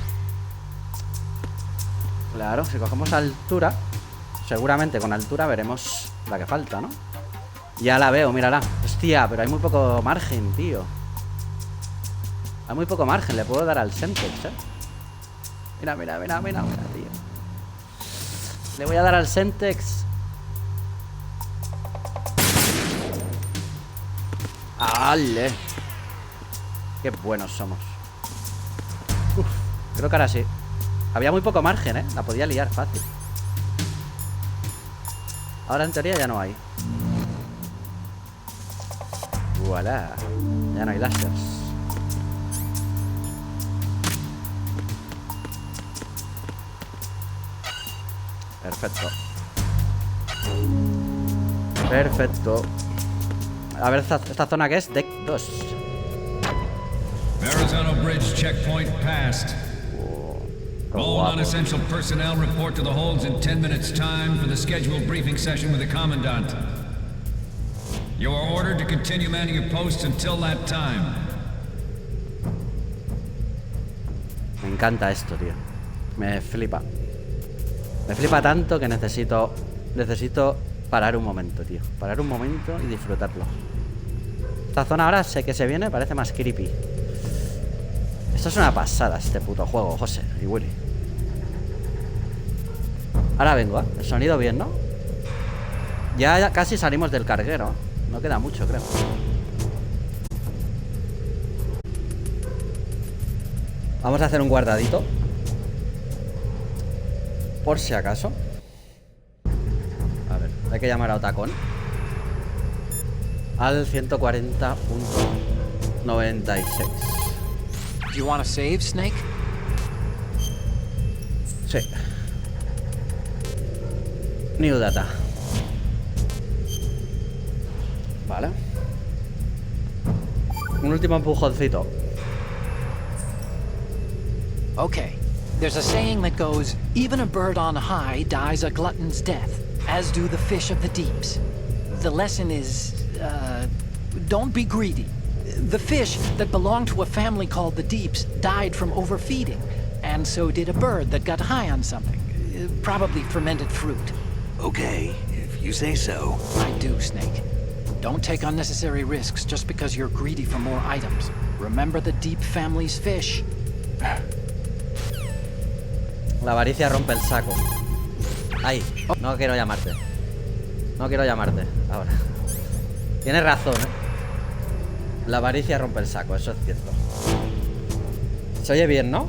Claro, si cogemos altura, seguramente con altura veremos la que falta, ¿no? Ya la veo, mírala. Hostia, pero hay muy poco margen, tío. Hay muy poco margen, le puedo dar al Semtex, ¿eh? Mira, tío. Le voy a dar al Semtex. ¡Ale! Qué buenos somos. Uf, creo que ahora sí. Había muy poco margen, ¿eh? La podía liar fácil. Ahora en teoría ya no hay. Voilà. Ya no hay láseres. Perfecto. Perfecto. A ver, esta zona que es Deck 2. Arizona Bridge checkpoint passed. All non-essential personnel report to the holds in 10 minutes' time for the scheduled briefing session with the Commandant. You are ordered to continue manning your posts until that time. Me encanta esto, tío. Me flipa. Me flipa tanto que necesito parar un momento, tío. Parar un momento y disfrutarlo. Esta zona ahora sé que se viene, parece más creepy. Esto es una pasada, este puto juego, José y Willy. Ahora vengo, ¿eh? El sonido bien, ¿no? Ya casi salimos del carguero. No queda mucho, creo. Vamos a hacer un guardadito. Por si acaso. A ver, hay que llamar a Otacón al 140.1. 96. Do you want to save, Snake? Sí. New data. Vale. Un último empujoncito. Okay. There's a saying that goes, even a bird on high dies a glutton's death, as do the fish of the deeps. The lesson is, don't be greedy. The fish that belonged to a family called the Deeps died from overfeeding, and so did a bird that got high on something. Probably fermented fruit. Okay, if you say so. I do, Snake. Don't take unnecessary risks just because you're greedy for more items. Remember the Deep family's fish. La avaricia rompe el saco. Ay, no quiero llamarte. No quiero llamarte ahora. Tienes razón, ¿eh? La avaricia rompe el saco, eso es cierto. Se oye bien, ¿no?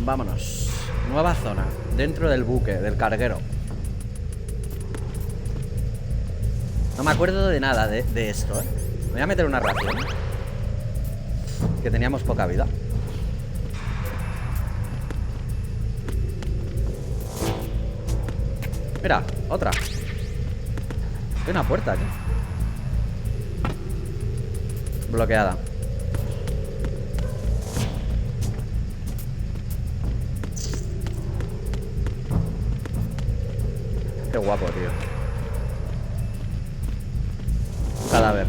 Vámonos. Nueva zona. Dentro del buque, del carguero. No me acuerdo de nada de esto, ¿eh? Me voy a meter una ración. Que teníamos poca vida. Mira, otra. Hay una puerta aquí. Bloqueada. Qué guapo, tío. Un cadáver.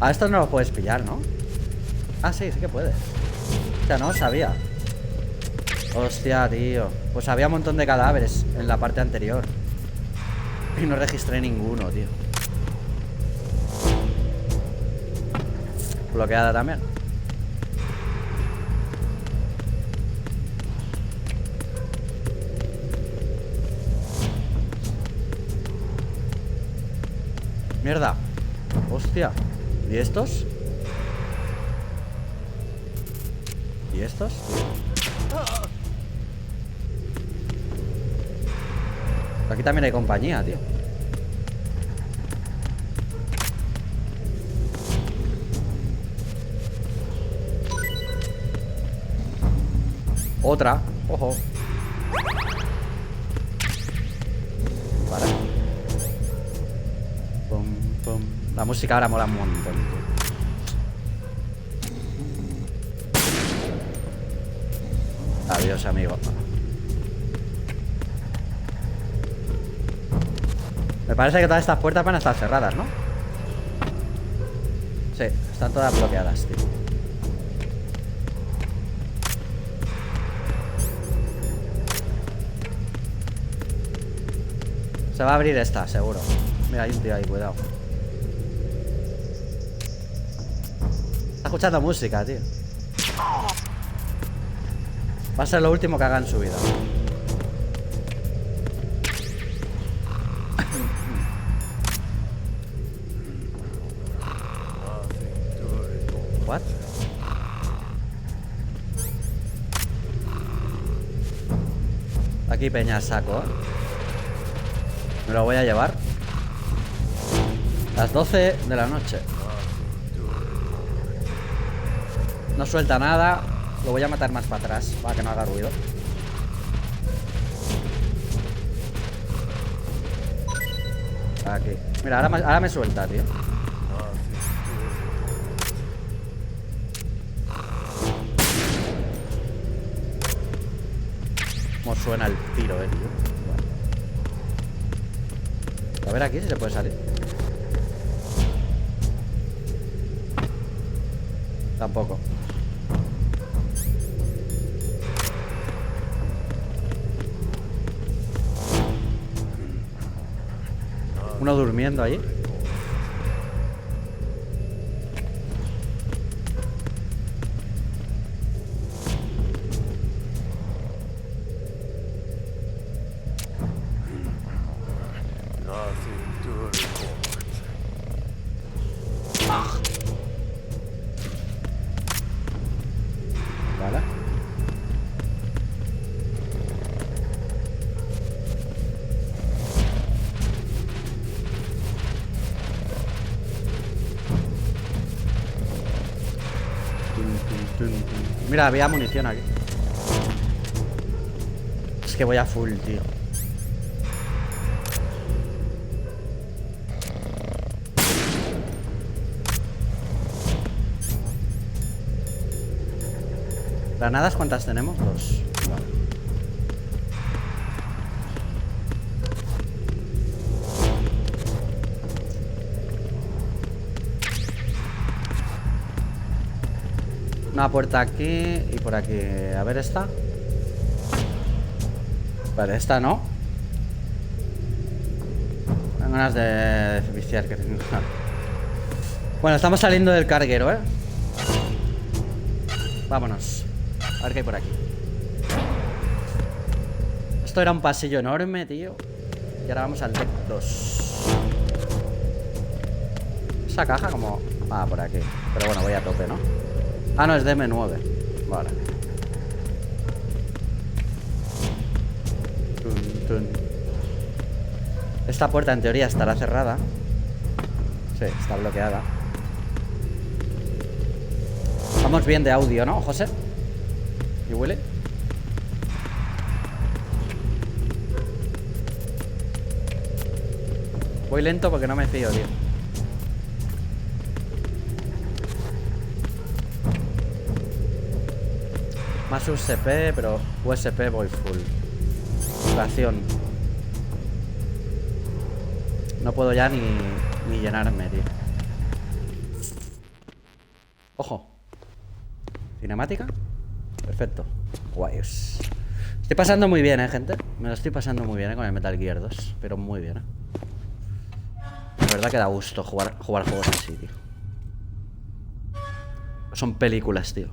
A estos no los puedes pillar, ¿no? Ah, sí, sí que puedes. Hostia, no sabía. Hostia, tío. Pues había un montón de cadáveres en la parte anterior. Y no registré ninguno, tío. Bloqueada también. Mierda. Hostia. ¿Y estos? ¿Y estos? Aquí también hay compañía, tío. Otra. Ojo. Vale. Pum, pum. La música ahora mola un montón, tío. Adiós, amigo. Me parece que todas estas puertas van a estar cerradas, ¿no? Sí, están todas bloqueadas, tío. Se va a abrir esta, seguro. Mira, hay un tío ahí, cuidado. Está escuchando música, tío. Va a ser lo último que haga en su vida. What? Aquí peña saco, ¿eh? Me lo voy a llevar. Las 12 de la noche. No suelta nada. Lo voy a matar más para atrás, para que no haga ruido. Aquí. Mira, ahora me suelta, tío. Cómo suena el tiro, tío. A ver aquí si se puede salir. Tampoco. Uno durmiendo ahí. Vale. Mira, había munición aquí. Es que voy a full, tío. ¿Granadas cuántas tenemos? 2. Vale. Una puerta aquí y por aquí. A ver esta. Vale, esta no. Tengo ganas de viciar. Bueno, estamos saliendo del carguero, ¿eh? Vámonos. A ver qué hay por aquí. Esto era un pasillo enorme, tío. Y ahora vamos al deck 2. Esa caja como... Ah, por aquí. Pero bueno, voy a tope, ¿no? Ah, no, es DM9. Vale. Tun, tun. Esta puerta en teoría estará cerrada. Sí, está bloqueada. Vamos bien de audio, ¿no, José? ¿Y Willy? Voy lento porque no me fío, tío. Más USP, pero USP voy full. Ración. No puedo ya ni llenarme, tío. Ojo. Cinemática. Perfecto. Guayos. Estoy pasando muy bien, gente. Me lo estoy pasando muy bien, con el Metal Gear 2. Pero muy bien, La verdad que da gusto jugar juegos así, tío. Son películas, tío.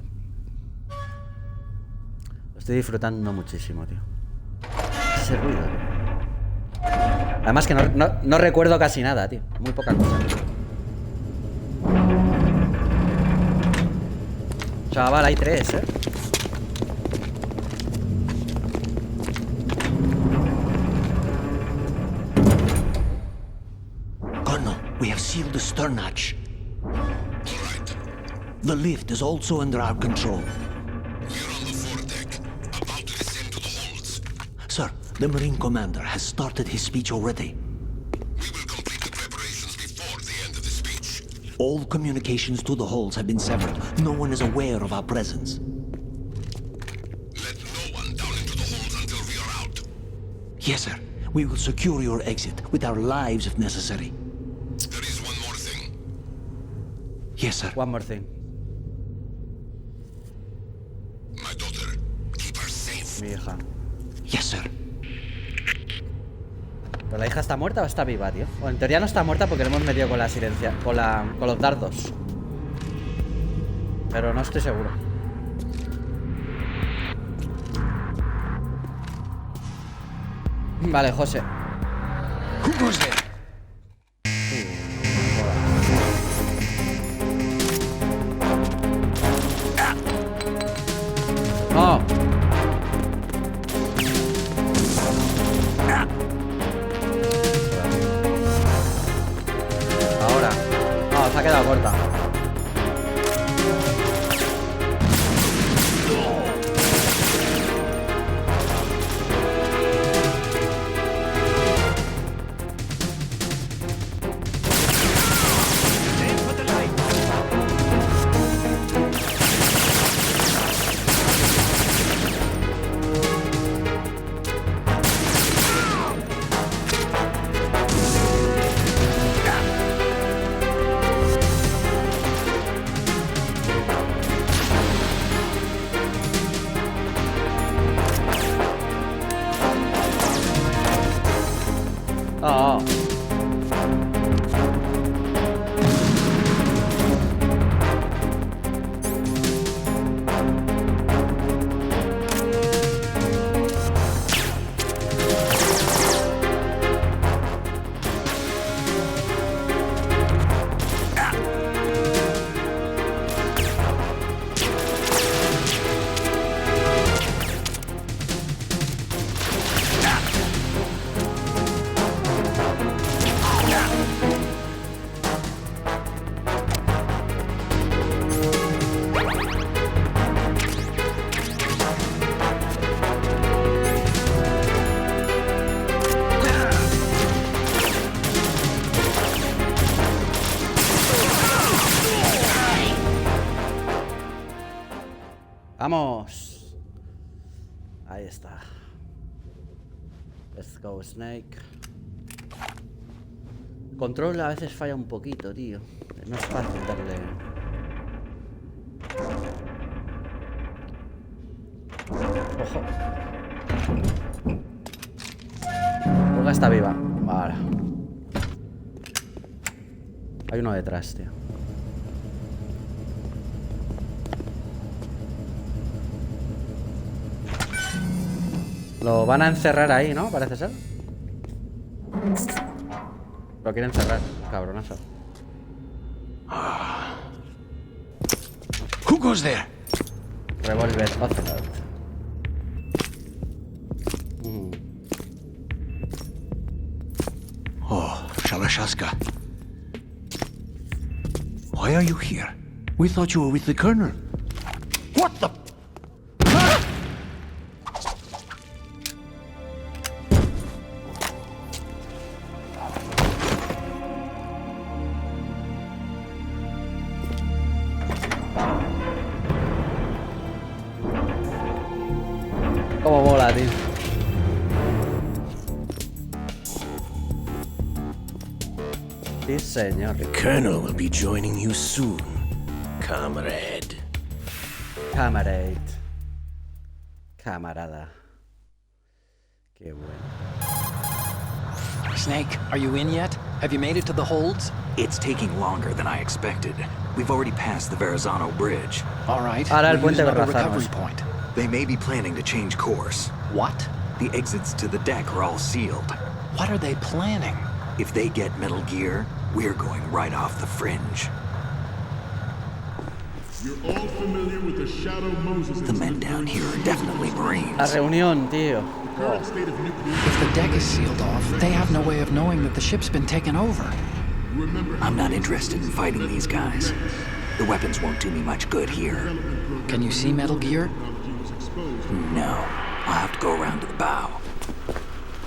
Lo estoy disfrutando muchísimo, tío. Ese ruido, tío. Además que no recuerdo casi nada, tío. Muy poca cosa. Chaval, hay 3, Colonel, we have sealed the stern hatch. All right. The lift is also under our control. We're on the foredeck, about to descend to the holds. Sir, the Marine Commander has started his speech already. We will complete the preparations before the end of the speech. All communications to the halls have been severed. No one is aware of our presence. Let no one down into the holds until we are out. Yes, sir. We will secure your exit with our lives if necessary. There is one more thing. Yes, sir. One more thing. My daughter, keep her safe. Mi hija. Yes, sir. ¿Pero la hija está muerta o está viva, tío? Bueno, en teoría no está muerta porque le hemos metido con la silencia. Con los dardos. Pero no estoy seguro. Vale, José. Who goes there? ¡No! Ahora. No, se ha quedado corta. ¡Vamos! Ahí está. Let's go, Snake. El control a veces falla un poquito, tío. No es fácil darle... Ojo. Olga está viva. Vale. Hay uno detrás, tío. Lo van a encerrar ahí, ¿no? Parece ser. Lo quieren encerrar, cabronazo. Who goes there? Revolver Ocelot. Oh, Shalashaska. Why are you here? We thought you were with the Colonel. What the... Cómo mola, tío. Sí, señor. The Colonel will be joining you soon, comrade. Camarade. Camarada. Qué bueno. Snake, are you in yet? Have you made it to the holds? It's taking longer than I expected. We've already passed the Verrazano Bridge. All right. Ahora el we'll use puente another Verrazanos. recovery point. They may be planning to change course. What? The exits to the deck are all sealed. What are they planning? If they get Metal Gear, we're going right off the fringe. You're all familiar with the Shadow Moses The men down here are definitely La Marines. reunión, tío. current state of nuclear. If the deck is sealed off, they have no way of knowing that the ship's been taken over. Remember, I'm not interested in fighting these guys. The weapons won't do me much good here. Can you see Metal Gear? technology was exposed. No, I'll have to go around to the bow.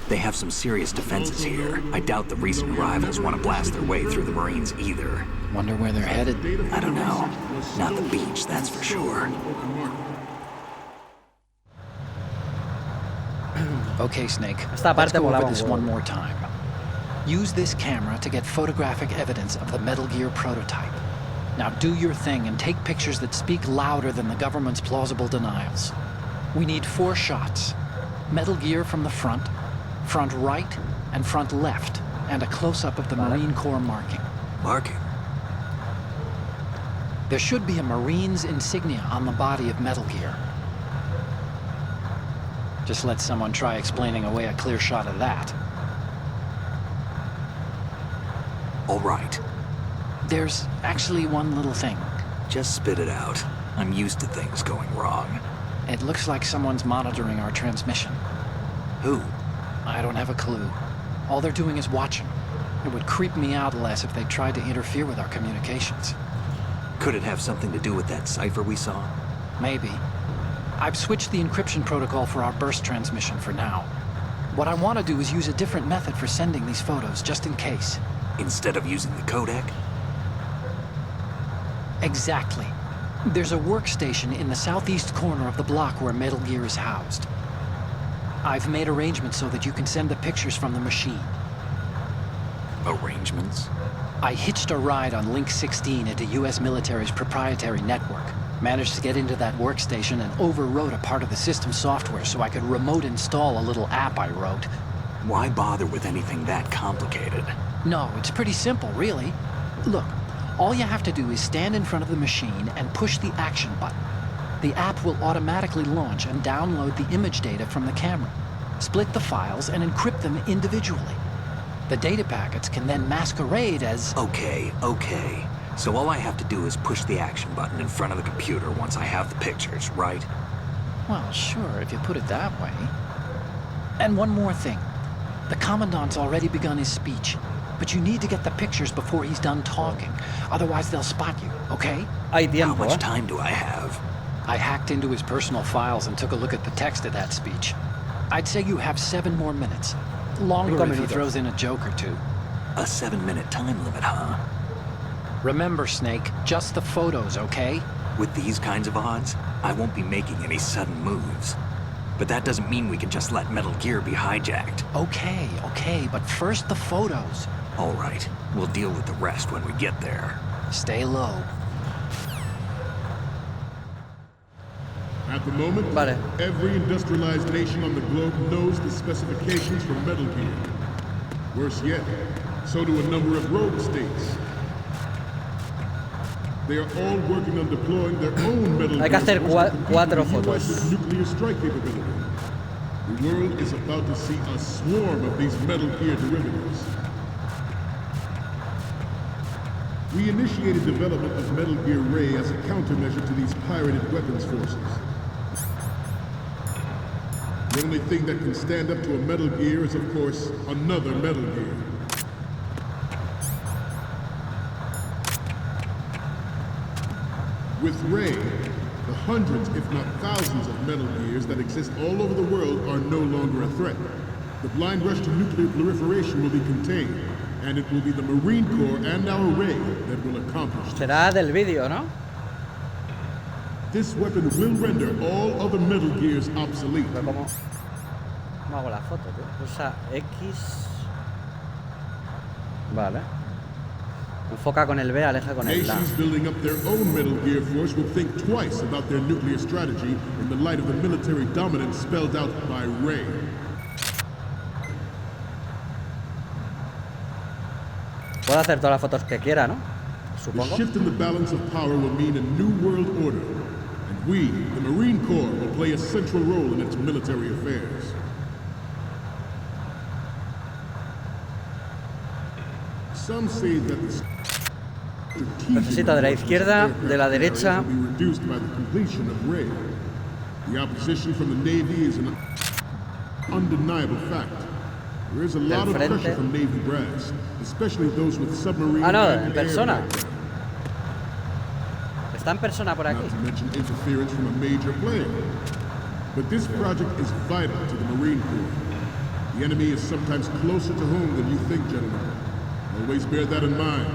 They have some serious defenses here. I doubt the recent arrivals want to blast their way through the Marines either. Wonder where they're headed. I don't know. Not the beach, that's for sure. Okay, Snake. Esta Let's parte go over molaba un this huevo. one more time. Use this camera to get photographic evidence of the Metal Gear prototype. Now do your thing and take pictures that speak louder than the government's plausible denials. We need 4 shots. Metal Gear from the front right, and front left, and a close-up of the Marine Corps marking. Marking? There should be a Marine's insignia on the body of Metal Gear. Just let someone try explaining away a clear shot of that. All right. There's actually one little thing. Just spit it out. I'm used to things going wrong. It looks like someone's monitoring our transmission. Who? I don't have a clue. All they're doing is watching. It would creep me out less if they tried to interfere with our communications. Could it have something to do with that cipher we saw? Maybe. I've switched the encryption protocol for our burst transmission for now. What I want to do is use a different method for sending these photos, just in case. Instead of using the codec? Exactly. There's a workstation in the southeast corner of the block where Metal Gear is housed. I've made arrangements so that you can send the pictures from the machine. Arrangements? I hitched a ride on Link 16 into U.S. military's proprietary network. Managed to get into that workstation and overwrote a part of the system software so I could remote install a little app I wrote. Why bother with anything that complicated? No, it's pretty simple, really. Look, all you have to do is stand in front of the machine and push the action button. The app will automatically launch and download the image data from the camera, split the files, and encrypt them individually. The data packets can then masquerade as... Okay. So all I have to do is push the action button in front of the computer once I have the pictures, right? Well, sure, if you put it that way. And one more thing. The Commandant's already begun his speech, but you need to get the pictures before he's done talking. Otherwise, they'll spot you, okay? Hay How tiempo, much ¿eh? time do I have? I hacked into his personal files and took a look at the text of that speech. I'd say you have 7 more minutes. Longer 5 if he minutos. throws in a joke or two. A 7-minute time limit, huh? Remember, Snake, just the photos, okay? With these kinds of odds, I won't be making any sudden moves. But that doesn't mean we can just let Metal Gear be hijacked. Okay, but first the photos. All right, we'll deal with the rest when we get there. Stay low. At the moment, Vale. every industrialized nation on the globe knows the specifications for Metal Gear. Worse yet, so do a number of rogue states. They are all working on deploying their own Metal Gear. Hay que hacer force to compete cuatro with the US's fotos. nuclear strike capability. The world is about to see a swarm of these Metal Gear derivatives. We initiated development of Metal Gear Ray as a countermeasure to these pirated weapons forces. The only thing that can stand up to a Metal Gear is, of course, another Metal Gear. With Ray, the hundreds, if not thousands, of Metal Gears that exist all over the world are no longer a threat. The blind rush to nuclear proliferation will be contained, and it will be the Marine Corps and our Ray that will accomplish this. Será del vídeo, ¿no? This weapon will render all other Metal Gears obsolete. Pero ¿cómo hago la foto, tío? Pulsa X. Vale. Enfoca con el B, aleja con el A. Nations building up their own Metal Gear force will think twice about their nuclear strategy in the light of the military dominance spelled out by Ray. Puedo hacer todas las fotos que quiera, ¿no? The Supongo. shift in the balance of power will mean a new world order, and we, the Marine Corps, will play a central role in its military affairs. Some say that the Necesito de la izquierda, de la derecha. will be reduced by the completion of Ray. The opposition from the Navy is an undeniable fact. There is a lot of frente. pressure from Navy brass, especially those with submarine Ah, no, and en air persona. background. Está en persona por aquí. Not to mention interference from a major player. But this project is vital to the Marine Corps. The enemy is sometimes closer to home than you think, gentlemen. Always bear that in mind.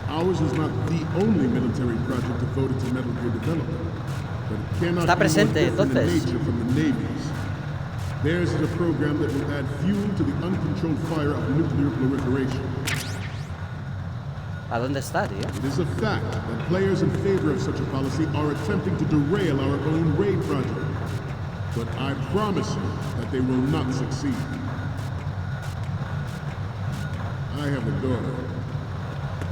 Ours is not the only military project devoted to Metal Gear development, but it cannot Está be presente, more different in entonces. nature from the Navy's. Theirs is a program that will add fuel to the uncontrolled fire of nuclear proliferation. ¿A dónde está, tío? It is a fact that players in favor of such a policy are attempting to derail our own Ray project. But I promise you that they will not succeed. I have a daughter.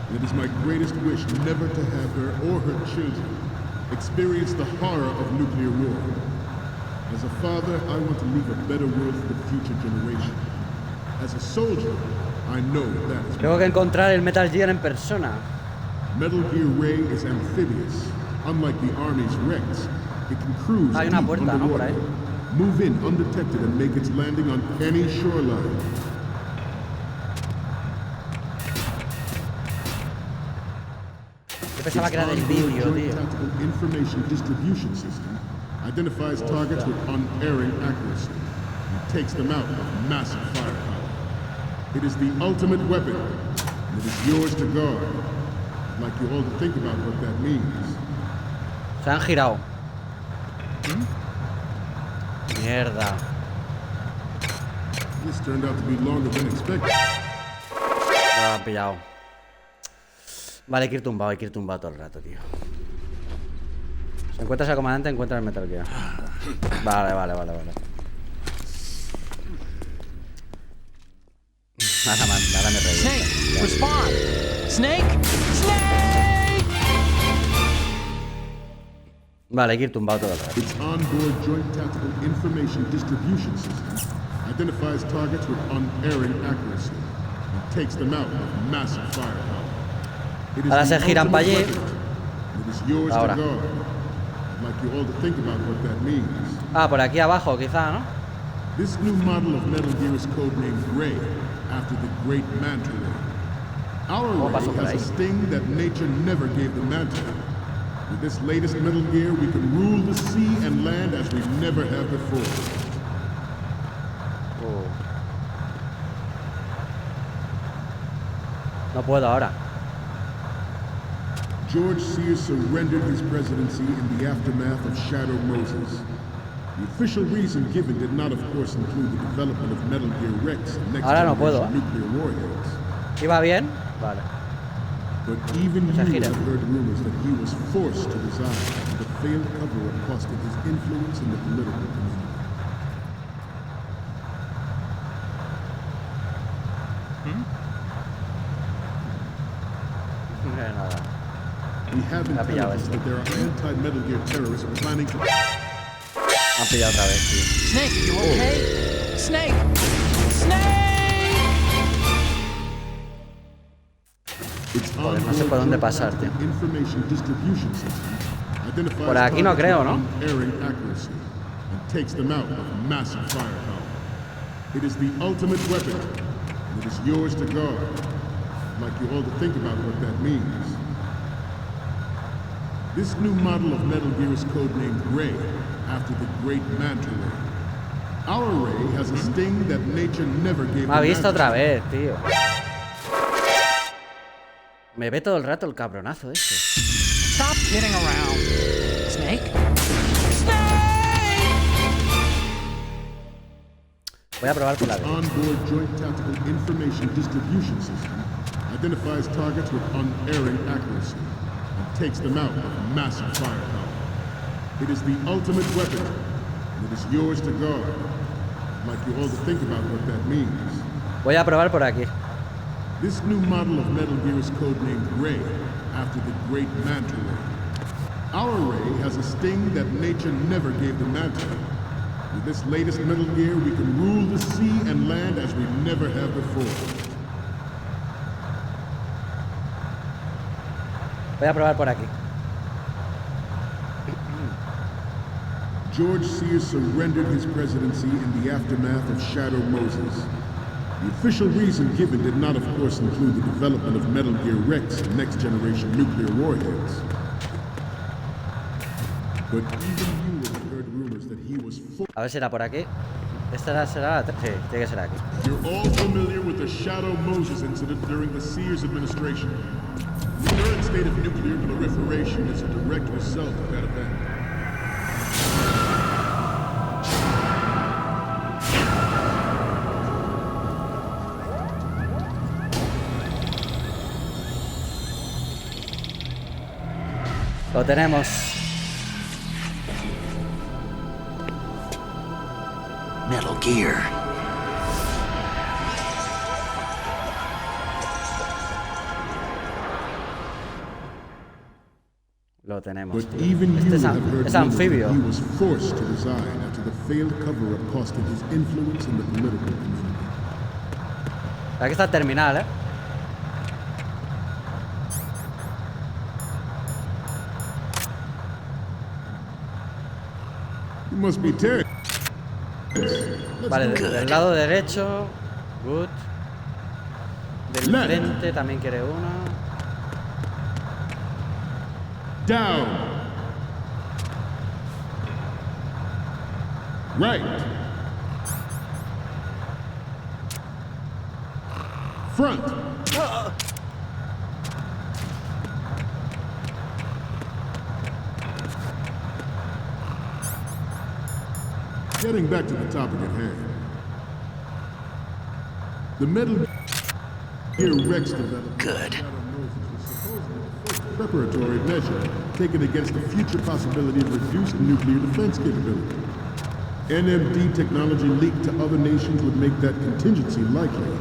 And it is my greatest wish never to have her or her children experience the horror of nuclear war. As a father, I want to leave a better world for the future generation. As a soldier, I know that is Tengo que encontrar el Metal Gear en persona. Metal Gear Ray is amphibious. Unlike the Army's Rex, it can cruise Hay una deep puerta, ¿no? Por underwater, ahí. move in undetected and make its landing on any shoreline. Yo pensaba que era del Its vídeo, onboard tío. Joint Tactical Information Distribution System identifies targets with unerring accuracy and takes them out with massive firepower. It is the ultimate weapon, and it is yours to guard. I'd like you all to think about what that means. Se han girado. Mierda. This turned out to be longer than expected. Me lo han pillado. Vale, hay que ir tumbado todo el rato, tío. Si encuentras al comandante, encuentras el Metal Gear. Vale. Ahora me reí. Snake, respond! Snake! Snake! Vale, hay que ir tumbado todo el rato. Its onboard Joint Tactical Information Distribution System identifies targets with unerring accuracy and takes them out with massive firepower. It is Ahora the se giran pa' ultimate allí. weapon, and it is yours Ahora. to guard. I'd like you all to think about what that means. Ah, por aquí abajo, quizá, ¿no? This new model of Metal Gear is codenamed Ray, after the Great Manta Ray. Our Ray paso por has ahí. a sting that nature never gave the Manta. With this latest Metal Gear, we can rule the sea and land as we never have before. No puedo ahora. George Sears surrendered his presidency in the aftermath of Shadow Moses. The official reason given did not, of course, include the development of Metal Gear Rex and next Ahora no puedo, generation nuclear warheads. ¿Iba bien? Vale. But even you Se have gira. heard rumors that he was forced to resign after the failed cover-up costed his influence in the political community. No hay nada. We have Me ha pillado intelligence esto. that there are anti-Metal Gear terrorists planning to... Me han pillado otra vez, tío. Snake, you okay? Snake! Snake! Its Joder, no sé por dónde pasar, tío. information distribution system identifies Por aquí no targets creo, with ¿no? unerring accuracy and takes them out with massive firepower. It is the ultimate weapon, and it is yours to guard. I'd like you all to think about what that means. This new model of Metal Gear is codenamed Ray, after the great Manta Ray. Our Ray has a sting that nature never gave Me ha the visto Manta otra Ray. vez, tío. Me ve todo el rato el cabronazo ese. Stop kidding around. Snake? Snake! Voy a probar por la Its vez. onboard joint tactical information distribution system identifies targets with unerring accuracy and takes them out with massive firepower. It is the ultimate weapon, and it is yours to guard. I'd like you all to think about what that means. Voy a probar por aquí. This new model of Metal Gear is codenamed Ray, after the great Manta Ray. Our Ray has a sting that nature never gave the Manta Ray. With this latest Metal Gear, we can rule the sea and land as we never have before. Voy a probar por aquí. George Sears surrendered his presidency in the aftermath of Shadow Moses. The official reason given did not, of course, include the development of Metal Gear Rex and next-generation nuclear warheads. But even you have heard rumors that he was full. A ver si era por aquí. Esta será la... Sí, tiene que ser aquí. You're all familiar with the Shadow Moses incident during the Sears administration. The current state of nuclear proliferation is a direct result of that event. Lo tenemos. Metal Gear. Lo tenemos, But tío. even Este you es, have heard es rumors that anfibio. he was forced to resign after the failed cover-up costed his influence in the political community. Aquí está el terminal, ¿eh? You must be terrible. Vale, del lado derecho. Good. Del Left. frente también quiere uno. Down. Right. Front. Getting back to the topic at hand. The Metal Gear Rex development. Good. Preparatory measure taken against the future possibility of reduced nuclear defense capability. NMD technology leaked to other nations would make that contingency likely.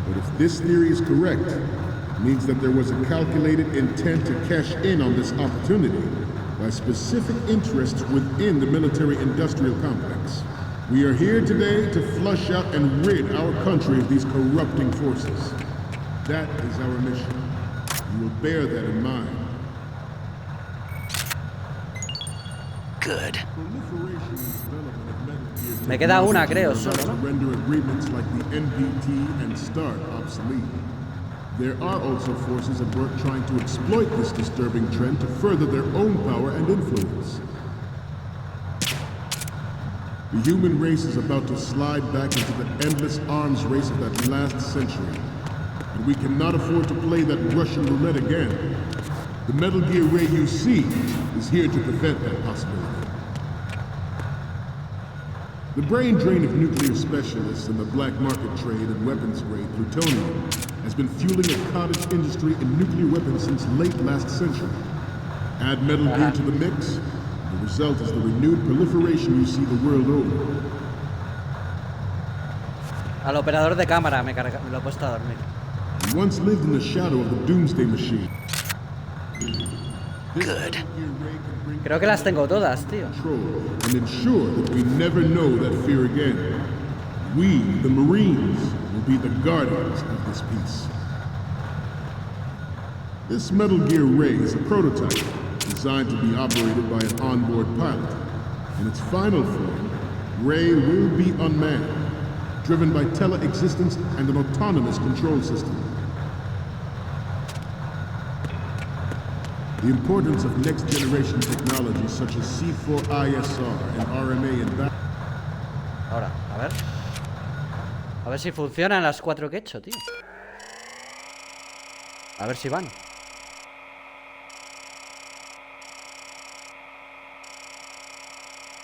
But if this theory is correct, it means that there was a calculated intent to cash in on this opportunity by specific interests within the military-industrial complex. We are here today to flush out and rid our country of these corrupting forces. That is our mission. You will bear that in mind. Good. Me queda una, creo, solo, ¿no? To render agreements like the NPT and START obsolete. There are also forces at work trying to exploit this disturbing trend to further their own power and influence. The human race is about to slide back into the endless arms race of that last century. And we cannot afford to play that Russian roulette again. The Metal Gear Ray you see is here to prevent that possibility. The brain drain of nuclear specialists and the black market trade in weapons grade plutonium has been fueling a cottage industry in nuclear weapons since late last century. Add Metal Gear to the mix, the result is the renewed proliferation you see the world over. Al operador de cámara me lo he puesto a dormir. He once lived in the shadow of the Doomsday Machine. Good. Creo que las tengo todas, tío. And ensure that we never know that fear again. We, the Marines, will be the guardians of this peace. This Metal Gear Ray is a prototype designed to be operated by an onboard pilot. In its final form, Ray will be unmanned, driven by tele-existence and an autonomous control system. The importance of next-generation technologies such as C4ISR and RMA in battle. Ahora, a ver. A ver si funcionan las 4 que he hecho, tío. A ver si van.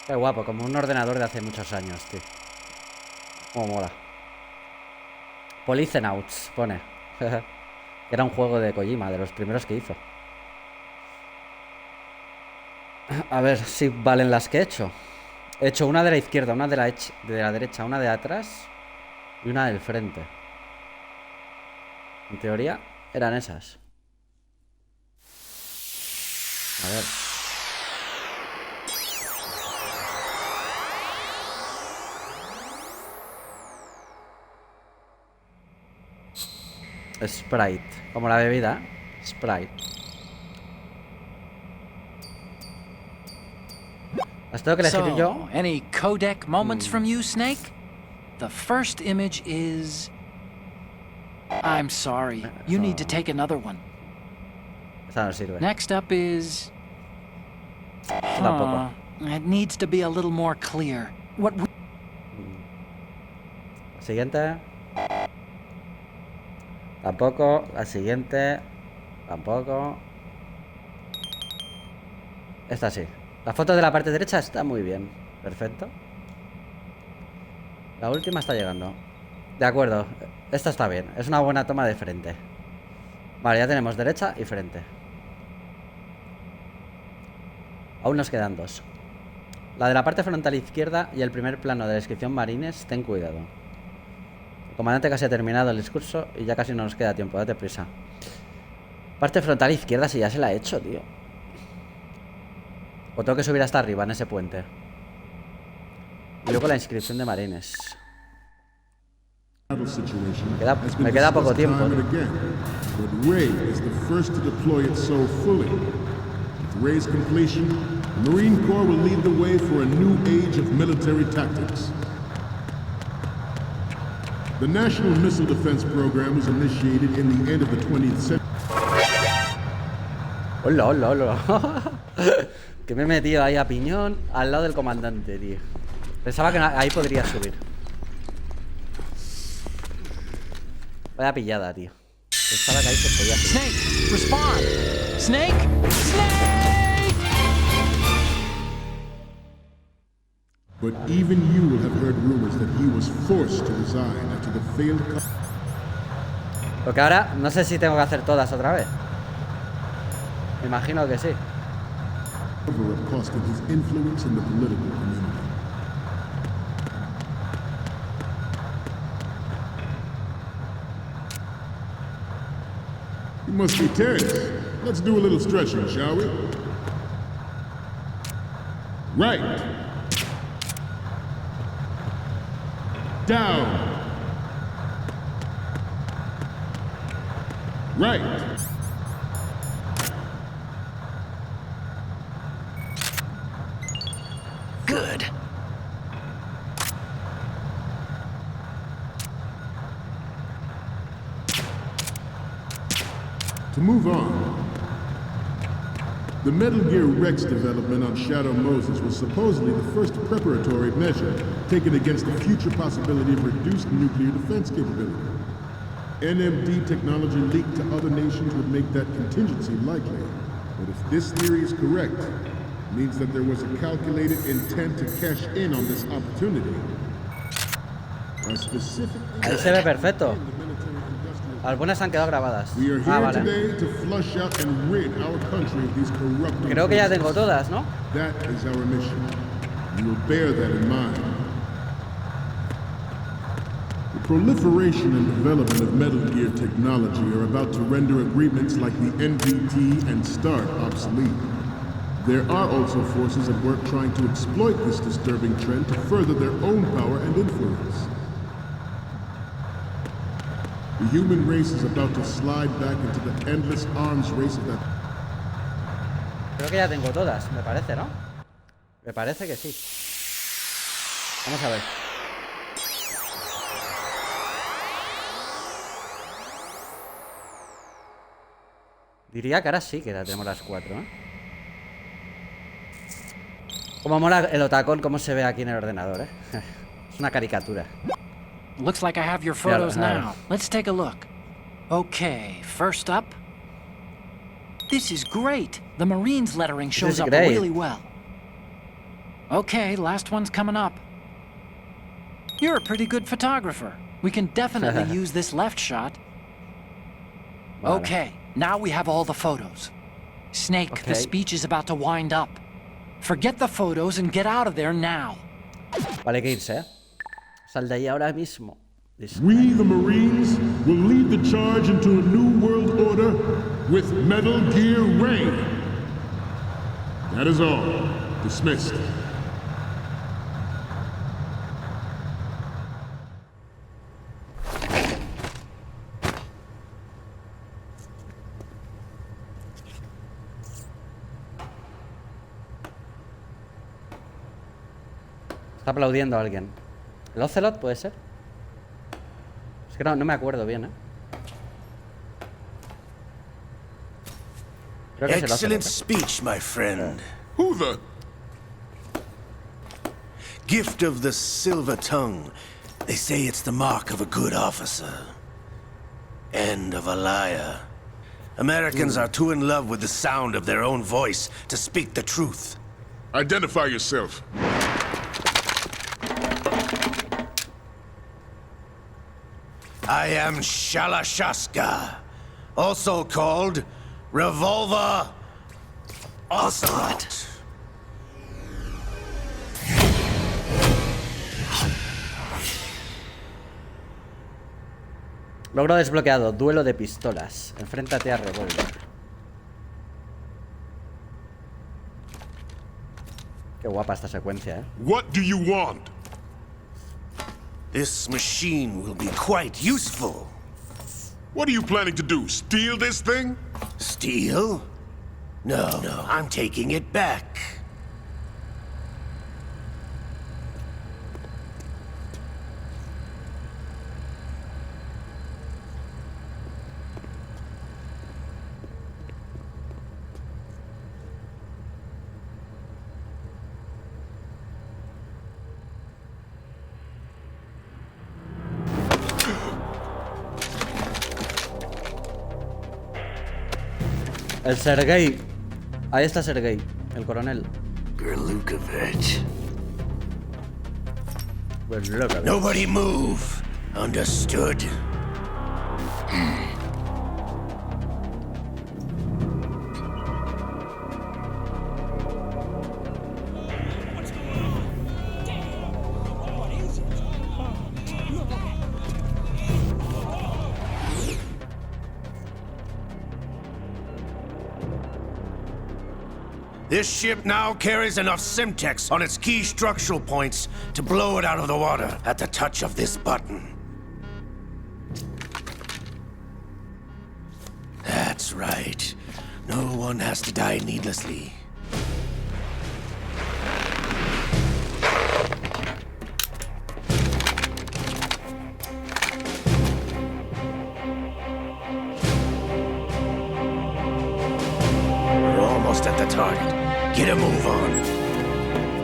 Qué guapo, como un ordenador de hace muchos años, tío. Cómo mola. Polythenauts, pone. Era un juego de Kojima, de los primeros que hizo. A ver si valen las que he hecho. He hecho una de la izquierda, una de la derecha, una de atrás y una del frente. En teoría eran esas. A ver. Sprite, como la bebida. Sprite. ¿Las tengo que elegir yo? So, any codec moments from you, Snake? The first image is... I'm sorry. You need to take another one. Esta no sirve. Next up is... Tampoco. It needs to be a little more clear. What... La siguiente. Tampoco. La siguiente. Tampoco. Esta sí. La foto de la parte derecha está muy bien. Perfecto. La última está llegando. De acuerdo. Esta está bien. Es una buena toma de frente. Vale, ya tenemos derecha y frente. Aún nos quedan 2. La de la parte frontal izquierda y el primer plano de descripción marines, ten cuidado. El comandante casi ha terminado el discurso y ya casi no nos queda tiempo, date prisa. Parte frontal izquierda, si ya se la he hecho, tío. O tengo que subir hasta arriba en ese puente. Y luego la inscripción de marines. Me queda poco tiempo. Ray's completion, the Marine Corps will lead the way for a new age of military tactics. The National Missile Defense Program was initiated in the end of the 20th century. Hola, hola, hola. Que me he metido ahí a piñón al lado del comandante, tío. Pensaba que ahí podría subir. Vaya pillada, tío. Pensaba que ahí se podía subir. Snake, respond! Snake! Snake! But even you will have heard rumors that he was forced to resign after the failed... Porque ahora no sé si tengo que hacer todas otra vez. Me imagino que sí. ...of costing his influence in the political community. You must be tense. Let's do a little stretching, shall we? Right. Down. Right. Good. To move on, the Metal Gear Rex development on Shadow Moses was supposedly the first preparatory measure taken against the future possibility of reduced nuclear defense capability. NMD technology leaked to other nations would make that contingency likely. But if this theory is correct, it means that there was a calculated intent to cash in on this opportunity. A specific Ahí se ve perfecto. in the military-industrial Algunas han quedado grabadas. We are Ah, here vale. today to flush out and rid our country of these corrupting Creo que ya forces. tengo todas, ¿no? That is our mission. We will bear that in mind. The proliferation and development of Metal Gear technology are about to render agreements like the NVT and START obsolete. There are also forces at work trying to exploit this disturbing trend to further their own power and influence. The human race is about to slide back into the endless arms race of that. Creo que ya tengo todas, me parece, ¿no? Me parece que sí. Vamos a ver. Diría que ahora sí que ya tenemos las 4, ¿eh? Como mola el otacón, cómo se ve aquí en el ordenador, ¿eh? Es una caricatura. Looks like I have your photos Yeah, now. Let's take a look. Okay, first up. This is great. The Marines lettering shows is up great. really well. Okay, last one's coming up. You're a pretty good photographer. We can definitely use this left shot. Vale. Okay, now we have all the photos. Snake, Okay. the speech is about to wind up. Forget the photos and get out of there now. Vale, hay que irse, ¿eh? Sal de ahí ahora mismo. Listo. We, the Marines, will lead the charge into a new world order with Metal Gear Ray. That is all. Dismissed. Está aplaudiendo a alguien. ¿El Ocelot puede ser? Es que no me acuerdo bien, ¿eh? Creo que es el Excellent Ocelot, ¿eh? speech, my friend. Who the? Gift of the silver tongue. They say it's the mark of a good officer. And of a liar. Americans are too in love with the sound of their own voice to speak the truth. Identify yourself. I am Shalashaska, also called Revolver Ocelot. Logro desbloqueado. Duelo de pistolas. Enfréntate a Revolver. Qué guapa esta secuencia, ¿eh? What do you want? This machine will be quite useful. What are you planning to do? Steal this thing? Steal? No, I'm taking it back. El Sergei. Ahí está Sergei, el coronel. Gerlukovich. Pues loca, ¿ves? Nobody move. Understood? This ship now carries enough Simtex on its key structural points to blow it out of the water at the touch of this button. That's right. No one has to die needlessly. We're almost at the target. Get a move on.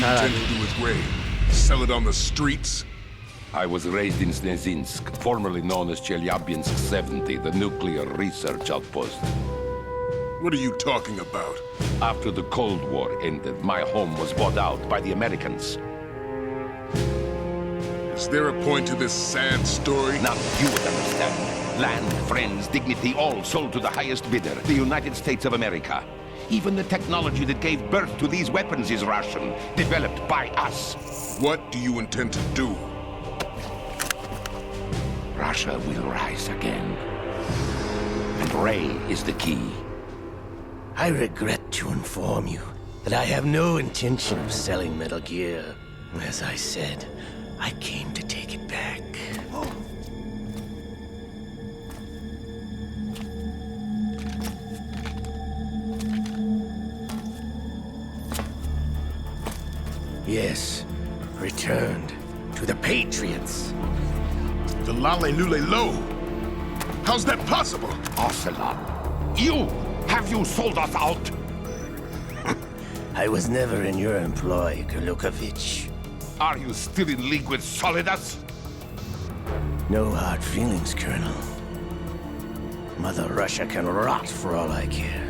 pasar intend aquí. to do with Ray? Sell it on the streets? I was raised in Snezinsk, formerly known as Chelyabinsk 70, the nuclear research outpost. What are you talking about? After the Cold War ended, my home was bought out by the Americans. Is there a point to this sad story? Now you would understand. Land, friends, dignity, all sold to the highest bidder, the United States of America. Even the technology that gave birth to these weapons is Russian, developed by us. What do you intend to do? Russia will rise again. And Ray is the key. I regret to inform you that I have no intention of selling Metal Gear. As I said, I came to take it back. Yes, returned to the Patriots. The Lale Lule Lo? How's that possible? Ocelot, have you sold us out? I was never in your employ, Golukovich. Are you still in league with Solidus? No hard feelings, Colonel. Mother Russia can rot for all I care.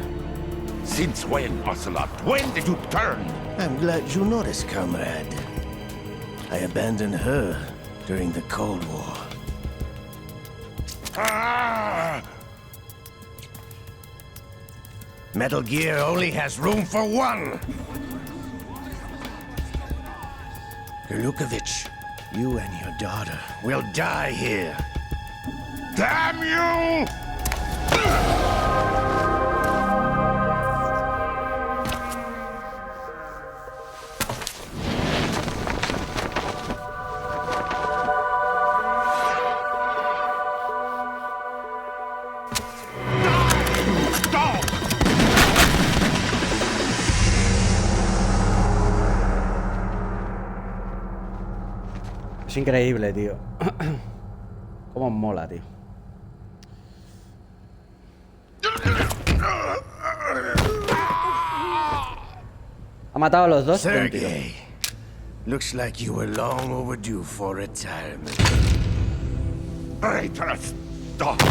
Since when, Ocelot? When did you turn? I'm glad you noticed, comrade. I abandoned her during the Cold War. Ah! Metal Gear only has room for one! Golukovich, you and your daughter will die here. Damn you! Es increíble, tío. Cómo mola, tío. Ha matado a los dos. Sergei, looks like you were long overdue for retirement. Traitors! Stop!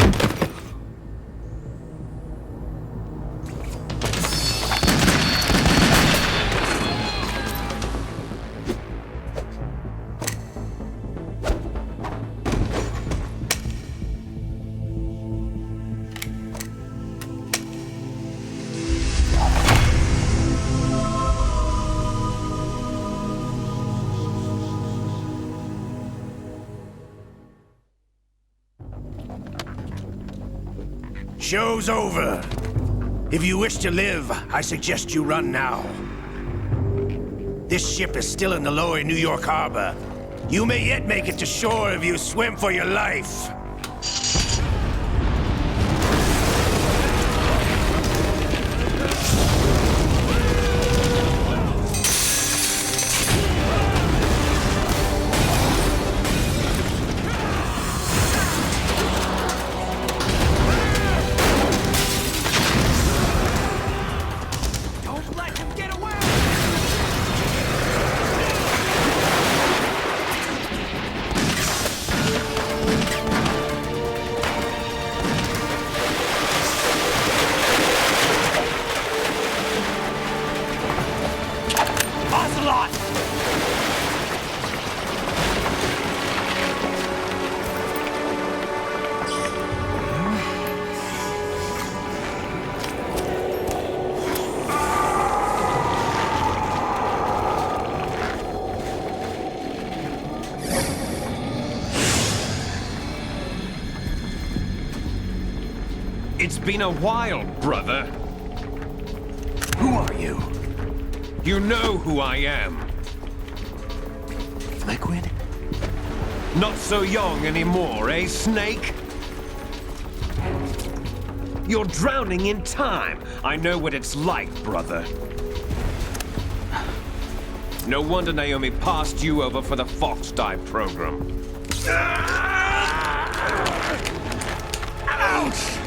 Show's over. If you wish to live, I suggest you run now. This ship is still in the lower New York harbor. You may yet make it to shore if you swim for your life. It's been a while, brother. Who are you? You know who I am. Liquid? Not so young anymore, eh, Snake? You're drowning in time. I know what it's like, brother. No wonder Naomi passed you over for the Fox Dive program. Ouch!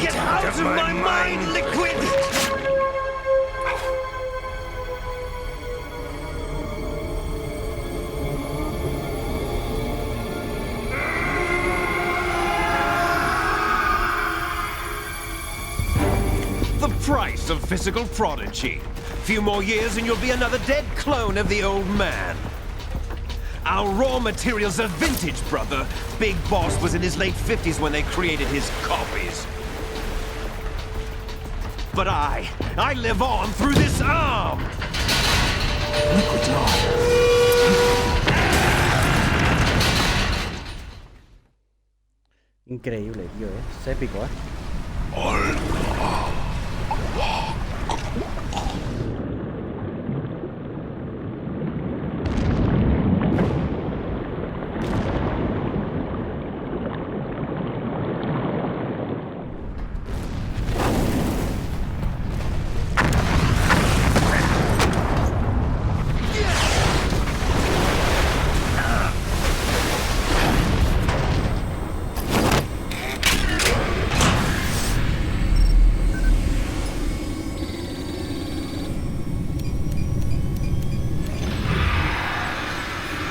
Get out of my mind, Liquid! a physical prodigy. Few more years and you'll be another dead clone of the old man. Our raw materials are vintage, brother. Big Boss was in his late 50s when they created his copies. But I live on through this arm! Liquid's on. Increíble, tío, es épico,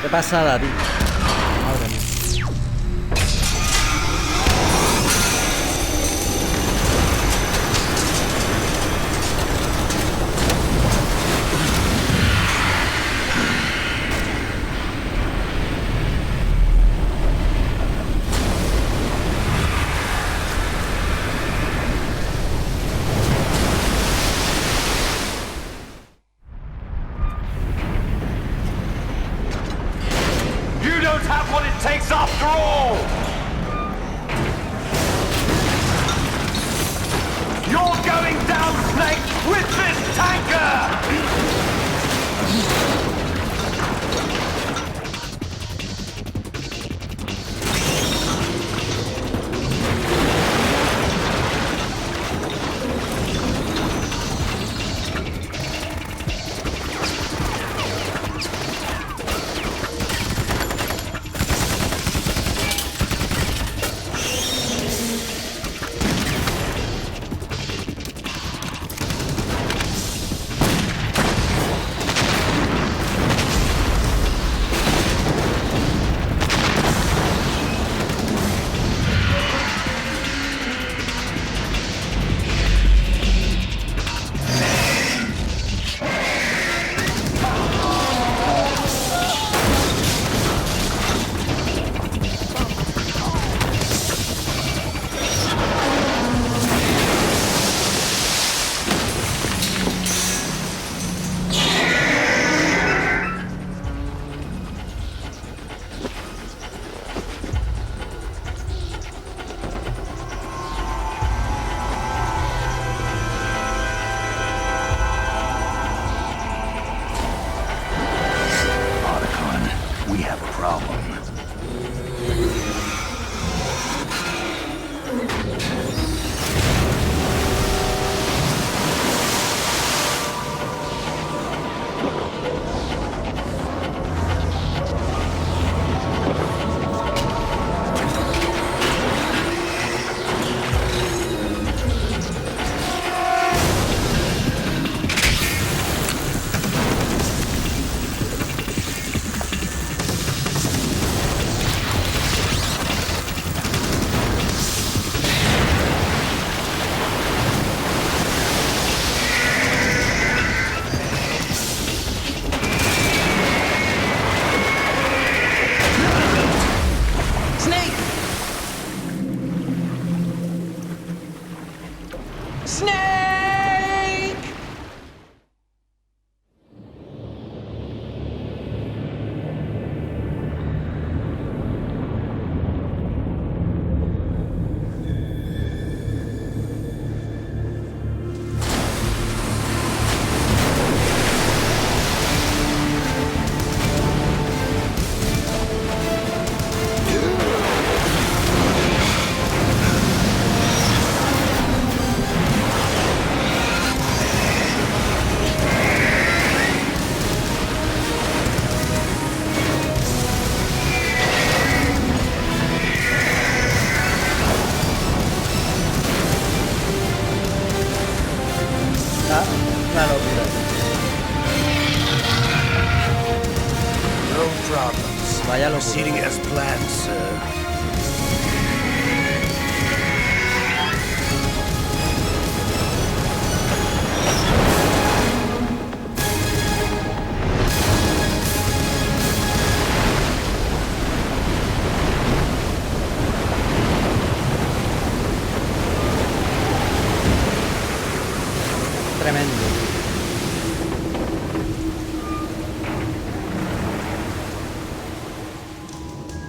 Qué pasada, tío. Madre mía. Takes after all! You're going down, Snake, with this tanker! Una locura. No problems. Vaya locura. Proceeding as planned, sir.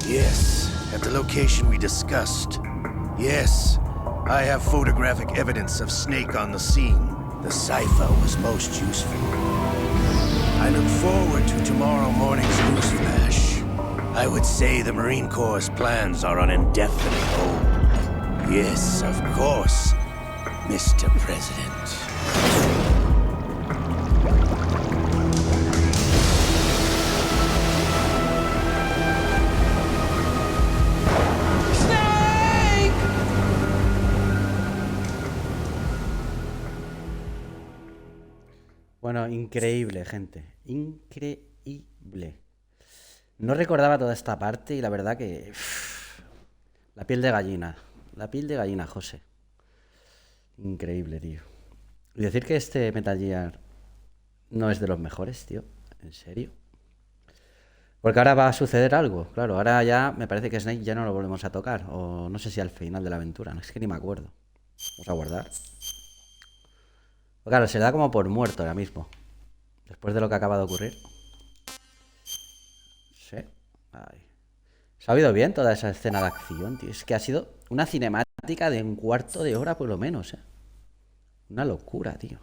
Yes, at the location we discussed. Yes, I have photographic evidence of Snake on the scene. The cipher was most useful. I look forward to tomorrow morning's news flash. I would say the Marine Corps' plans are on indefinite hold. Yes, of course, Mr. President. Bueno, increíble, gente. Increíble. No recordaba toda esta parte y la verdad que... la piel de gallina. La piel de gallina, José. Increíble, tío. Y decir que este Metal Gear no es de los mejores, tío. ¿En serio? Porque ahora va a suceder algo. Claro, ahora ya me parece que Snake ya no lo volvemos a tocar. O no sé si al final de la aventura. No es que ni me acuerdo. Vamos a guardar. Claro, se da como por muerto ahora mismo. Después de lo que acaba de ocurrir. Sí. Ay. ¿Se ha oído bien toda esa escena de acción, tío? Es que ha sido una cinemática de un cuarto de hora por lo menos, ¿eh? Una locura, tío.